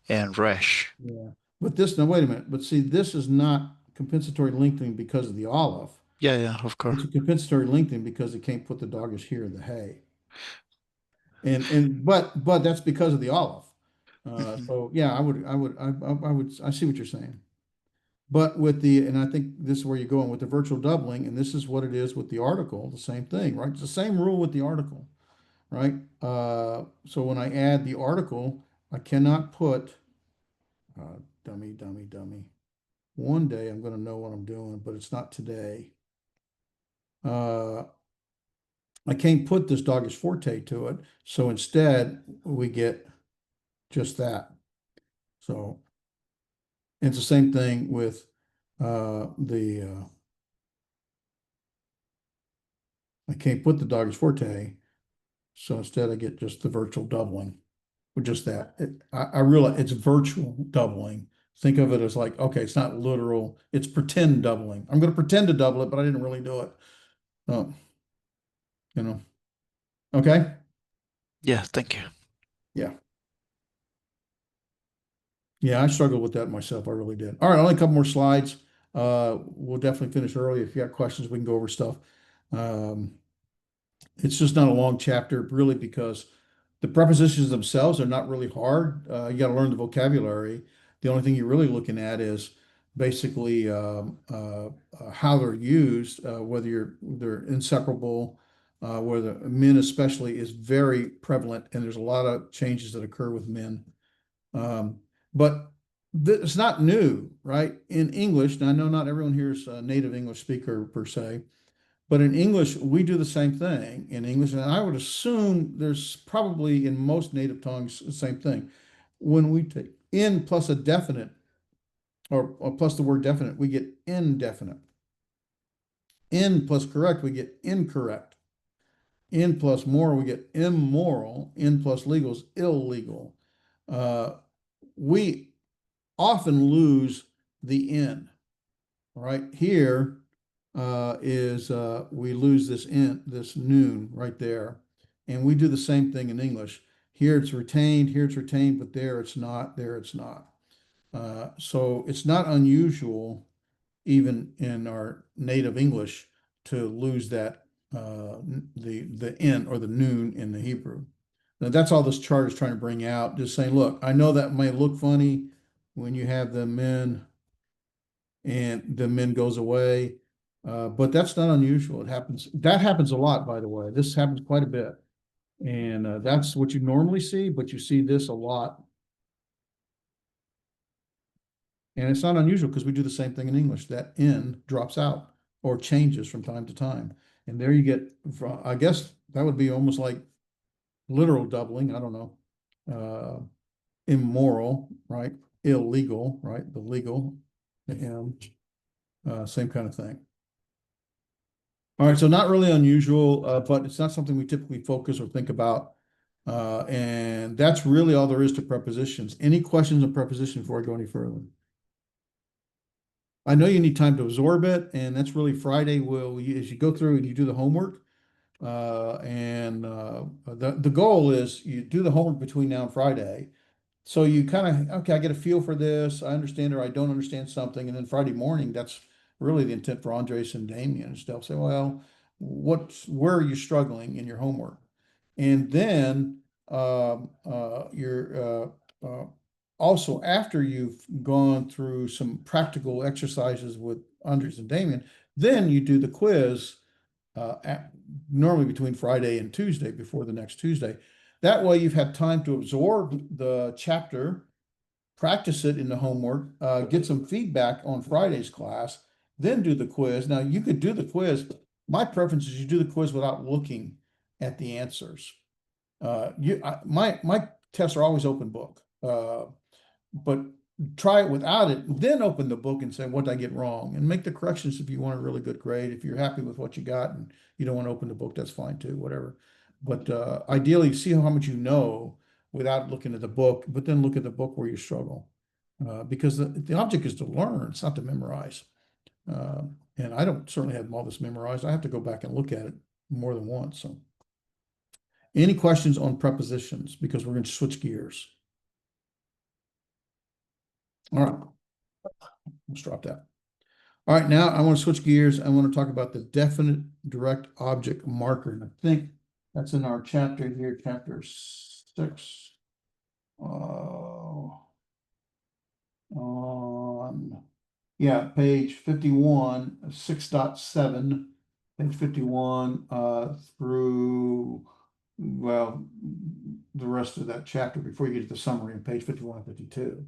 and resh. Yeah. But this, now wait a minute. But see, this is not compensatory lengthening because of the aleph. Yeah, yeah, of course. It's a compensatory lengthening because they can't put the doggish here in the hay. But that's because of the olive. Mhm. So yeah, I see what you're saying. But with the, and I think this is where you're going with the virtual doubling, and this is what it is with the article, the same thing, right? It's the same rule with the article, right? So when I add the article, I cannot put dummy, dummy, dummy. One day I'm going to know what I'm doing, but it's not today. I can't put this doggish forte to it. So instead, we get just that. So it's the same thing with I can't put the doggish forte So instead I get just the virtual doubling, with just that. I realize it's virtual doubling. Think of it as like, okay, it's not literal, it's pretend doubling. I'm going to pretend to double it, but I didn't really do it. Oh, you know, okay. Yeah, thank you. Yeah. Yeah, I struggled with that myself. I really did. All right, only a couple more slides. We'll definitely finish early. If you got questions, we can go over stuff. Um, it's just not a long chapter, really, because the prepositions themselves are not really hard. You got to learn the vocabulary. The only thing you're really looking at is basically how they're used, whether they're inseparable, whether men especially is very prevalent, and there's a lot of changes that occur with men. Um, but it's not new, right? In English, and I know not everyone here is a native English speaker per se, but in English, we do the same thing in English. And I would assume there's probably in most native tongues the same thing. When we take in plus a definite or plus the word definite, we get indefinite. In plus correct, we get incorrect. In plus moral, we get immoral. In plus legal is illegal. We often lose the in. Right here is we lose this noon right there, and we do the same thing in English. Here it's retained, but there it's not, there it's not. So it's not unusual, even in our native English, to lose that the in or the noon in the Hebrew. Now that's all this chart is trying to bring out. Just saying, look, I know that may look funny when you have the men and the men goes away. But that's not unusual. It happens. That happens a lot, by the way. This happens quite a bit. And that's what you normally see, but you see this a lot. And it's not unusual because we do the same thing in English. That N drops out or changes from time to time. And there you get, I guess that would be almost like literal doubling. I don't know. Immoral, right? Illegal, right? The legal, the M, same kind of thing. All right, so not really unusual, but it's not something we typically focus or think about. And that's really all there is to prepositions. Any questions on preposition before I go any further? I know you need time to absorb it, and that's really Friday. As you go through and you do the homework, the goal is you do the homework between now and Friday. So you kind of, okay, I get a feel for this. I understand or I don't understand something. And then Friday morning, that's really the intent for Andres and Damien and stuff. Say, well, where are you struggling in your homework? And then you're also after you've gone through some practical exercises with Andres and Damien, then you do the quiz normally between Friday and Tuesday before the next Tuesday. That way you've had time to absorb the chapter, practice it in the homework, get some feedback on Friday's class, then do the quiz. Now you could do the quiz. My preference is you do the quiz without looking at the answers. My tests are always open book, but try it without it, then open the book and say, what did I get wrong? And make the corrections if you want a really good grade. If you're happy with what you got and you don't want to open the book, that's fine too, whatever. But ideally, see how much you know without looking at the book, but then look at the book where you struggle. Because the object is to learn, it's not to memorize. And I don't certainly have all this memorized. I have to go back and look at it more than once. So, any questions on prepositions? Because we're going to switch gears. All right, let's drop that. All right, now I want to switch gears. I want to talk about the definite direct object marker. And I think that's in our chapter here, chapter 6. Yeah, page 51, 6.7, page 51 through, well, the rest of that chapter before you get to the summary on page 51 and 52.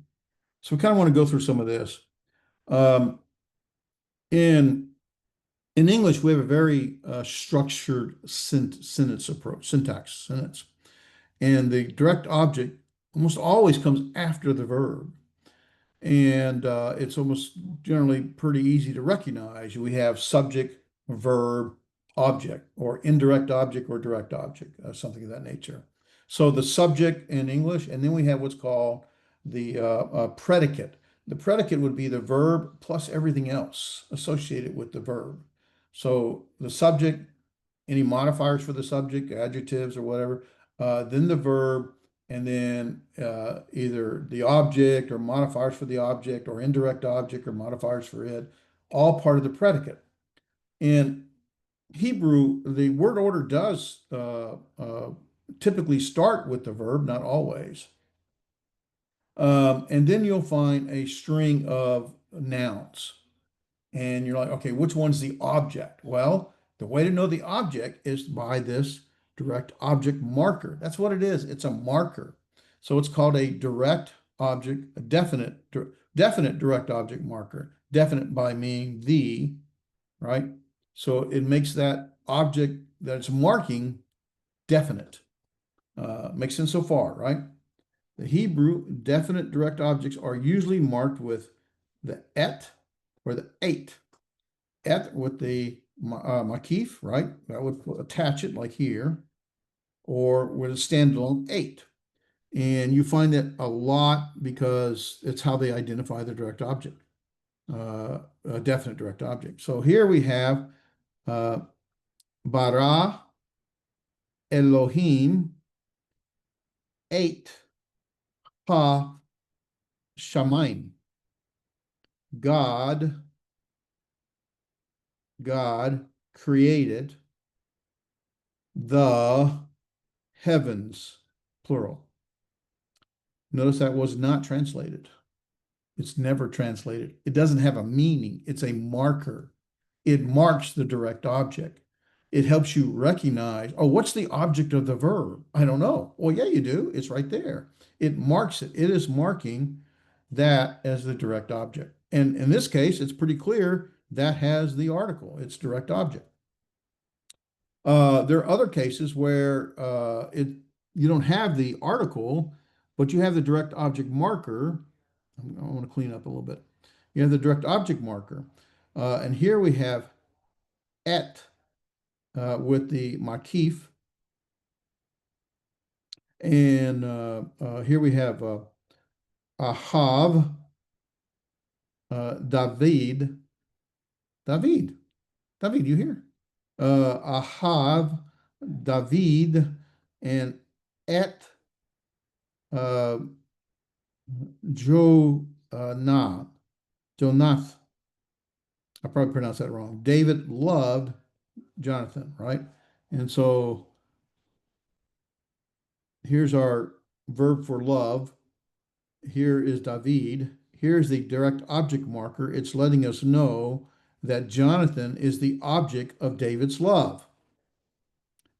So we kind of want to go through some of this. In English, we have a very structured sentence approach, sentence. And the direct object almost always comes after the verb. And it's almost generally pretty easy to recognize. We have subject, verb, object or indirect object or direct object, something of that nature. So the subject in English, and then we have what's called the predicate. The predicate would be the verb plus everything else associated with the verb. So the subject, any modifiers for the subject, adjectives or whatever, then the verb, and then either the object or modifiers for the object or indirect object or modifiers for it, all part of the predicate. In Hebrew, the word order does typically start with the verb, not always. And then you'll find a string of nouns. And you're like, okay, which one's the object? Well, the way to know the object is by this direct object marker. That's what it is. It's a marker. So it's called a direct object, a definite direct object marker. Definite by meaning the, right? So it makes that object that it's marking definite. Makes sense so far, right? The Hebrew definite direct objects are usually marked with the et or the eight. Et with the makif, right? That would attach it like here, or with a standalone eight. And you find that a lot because it's how they identify the direct object, a definite direct object. So here we have bara Elohim eight ha shamayim. God created the heavens, plural. Notice that was not translated. It's never translated. It doesn't have a meaning. It's a marker. It marks the direct object. It helps you recognize, oh, what's the object of the verb? I don't know. Well, yeah, you do. It's right there. It marks it. It is marking that as the direct object. And in this case, it's pretty clear that has the article. It's direct object. There are other cases where you don't have the article, but you have the direct object marker. I want to clean up a little bit. You have the direct object marker. And here we have et with the makif. And here we have ahav, David. David, you here? Ahav, David, and et Jonath. I probably pronounced that wrong. David loved Jonathan, right? And so here's our verb for love. Here is David. Here's the direct object marker. It's letting us know that Jonathan is the object of David's love.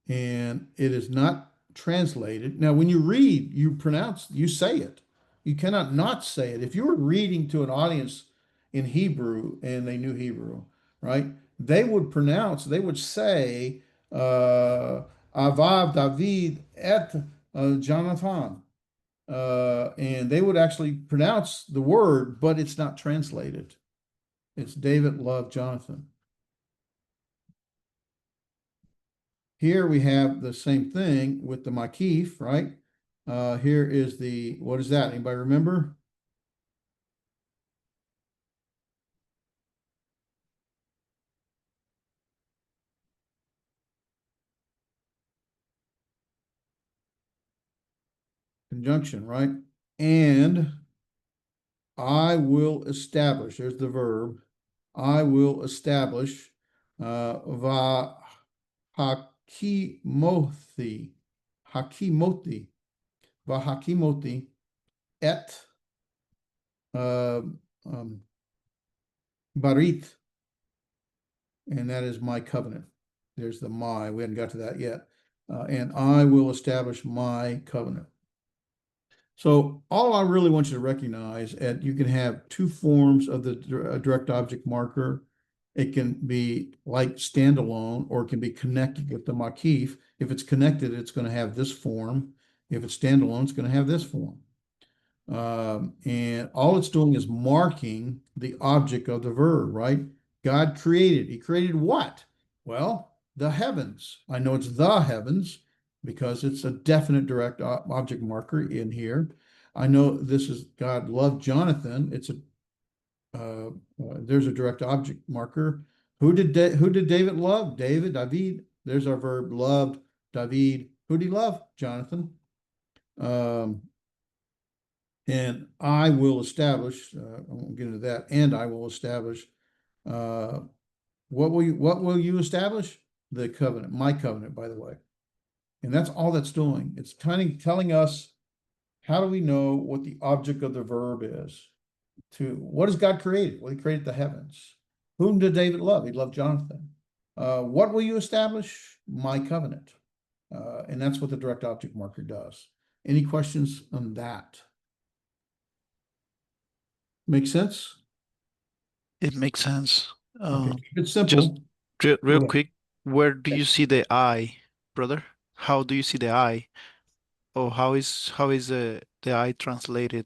And it is not translated. Now, when you read, you pronounce, you say it. You cannot not say it. If you were reading to an audience in Hebrew and they knew Hebrew, right? They would pronounce, they would say, Avav David et Jonathan. And they would actually pronounce the word, but it's not translated. It's David loved Jonathan. Here we have the same thing with the makif, right? Here is the, what is that? Anybody remember? Conjunction, right? And I will establish, there's the verb, I will establish va hakimothi, va hakimothi et barit, and that is my covenant. There's the my, we hadn't got to that yet. And I will establish my covenant. So all I really want you to recognize, and you can have two forms of the direct object marker. It can be like standalone, or it can be connected with the makif. If it's connected, it's going to have this form. If it's standalone, it's going to have this form. And all it's doing is marking the object of the verb, right? God created. He created what? Well, the heavens. I know it's the heavens because it's a definite direct object marker in here. I know this is God loved Jonathan. It's a there's a direct object marker. Who did David love? David. There's our verb loved David. Who did he love? Jonathan. And I will establish. I won't get into that. And I will establish. What will you establish? The covenant, my covenant, by the way. And that's all that's doing. It's telling us, how do we know what the object of the verb is? What has God created? Well, he created the heavens. Whom did David love? He loved Jonathan. What will you establish? My covenant. And that's what the direct object marker does. Any questions on that? Make sense? It makes sense. Okay, keep it Just simple. real Go ahead. quick, where do you see the I, brother? How do you see the I? Or how is the I translated?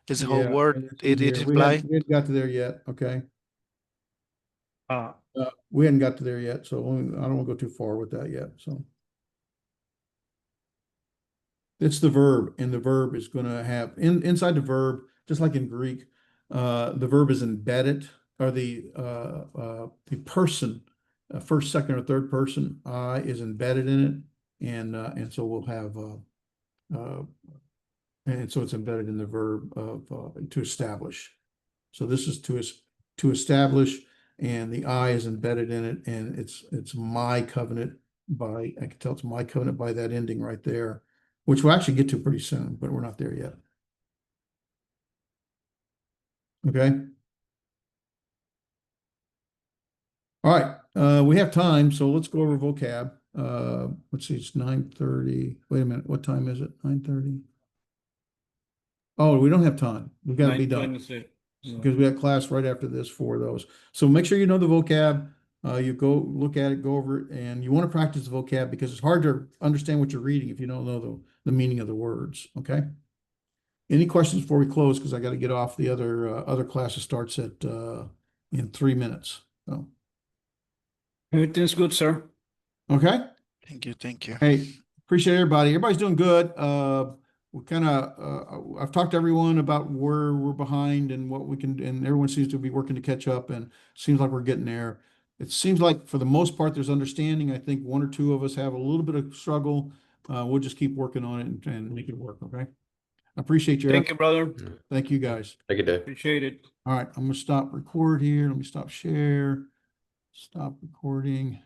Is the whole Yeah, word and it's in it here. imply? We hadn't got to there yet. Okay. Ah, We hadn't got to there yet, so I don't want to go too far with that yet. So it's the verb, and the verb is going to have inside the verb, just like in Greek, the verb is embedded, or the person, first, second, or third person, I is embedded in it, and so we'll have and so it's embedded in the verb of to establish. So this is to establish, and the I is embedded in it, and it's my covenant by, I can tell it's my covenant by that ending right there, which we'll actually get to pretty soon, but we're not there yet. Okay. All right, we have time, so let's go over vocab. Let's see, it's 9:30. Wait a minute, what time is it? 9:30? Oh, we don't have time. We've got to be done. 9:26. Because we have class right after this for those. So make sure you know the vocab. You go look at it, go over it, and you want to practice the vocab because it's hard to understand what you're reading if you don't know the meaning of the words. Okay. Any questions before we close? Because I got to get off. The other classes starts at in 3 minutes. So Everything's good, sir. okay. Thank you. Hey, appreciate everybody. Everybody's doing good. We I've talked to everyone about where we're behind and what we can, and everyone seems to be working to catch up, and seems like we're getting there. It seems like for the most part, there's understanding. I think one or two of us have a little bit of struggle. We'll just keep working on it and make it work. Okay. I appreciate your Thank you, brother. Thank you guys. Take a day. Appreciate it. All right. I'm going to stop record here. Let me stop share. Stop recording.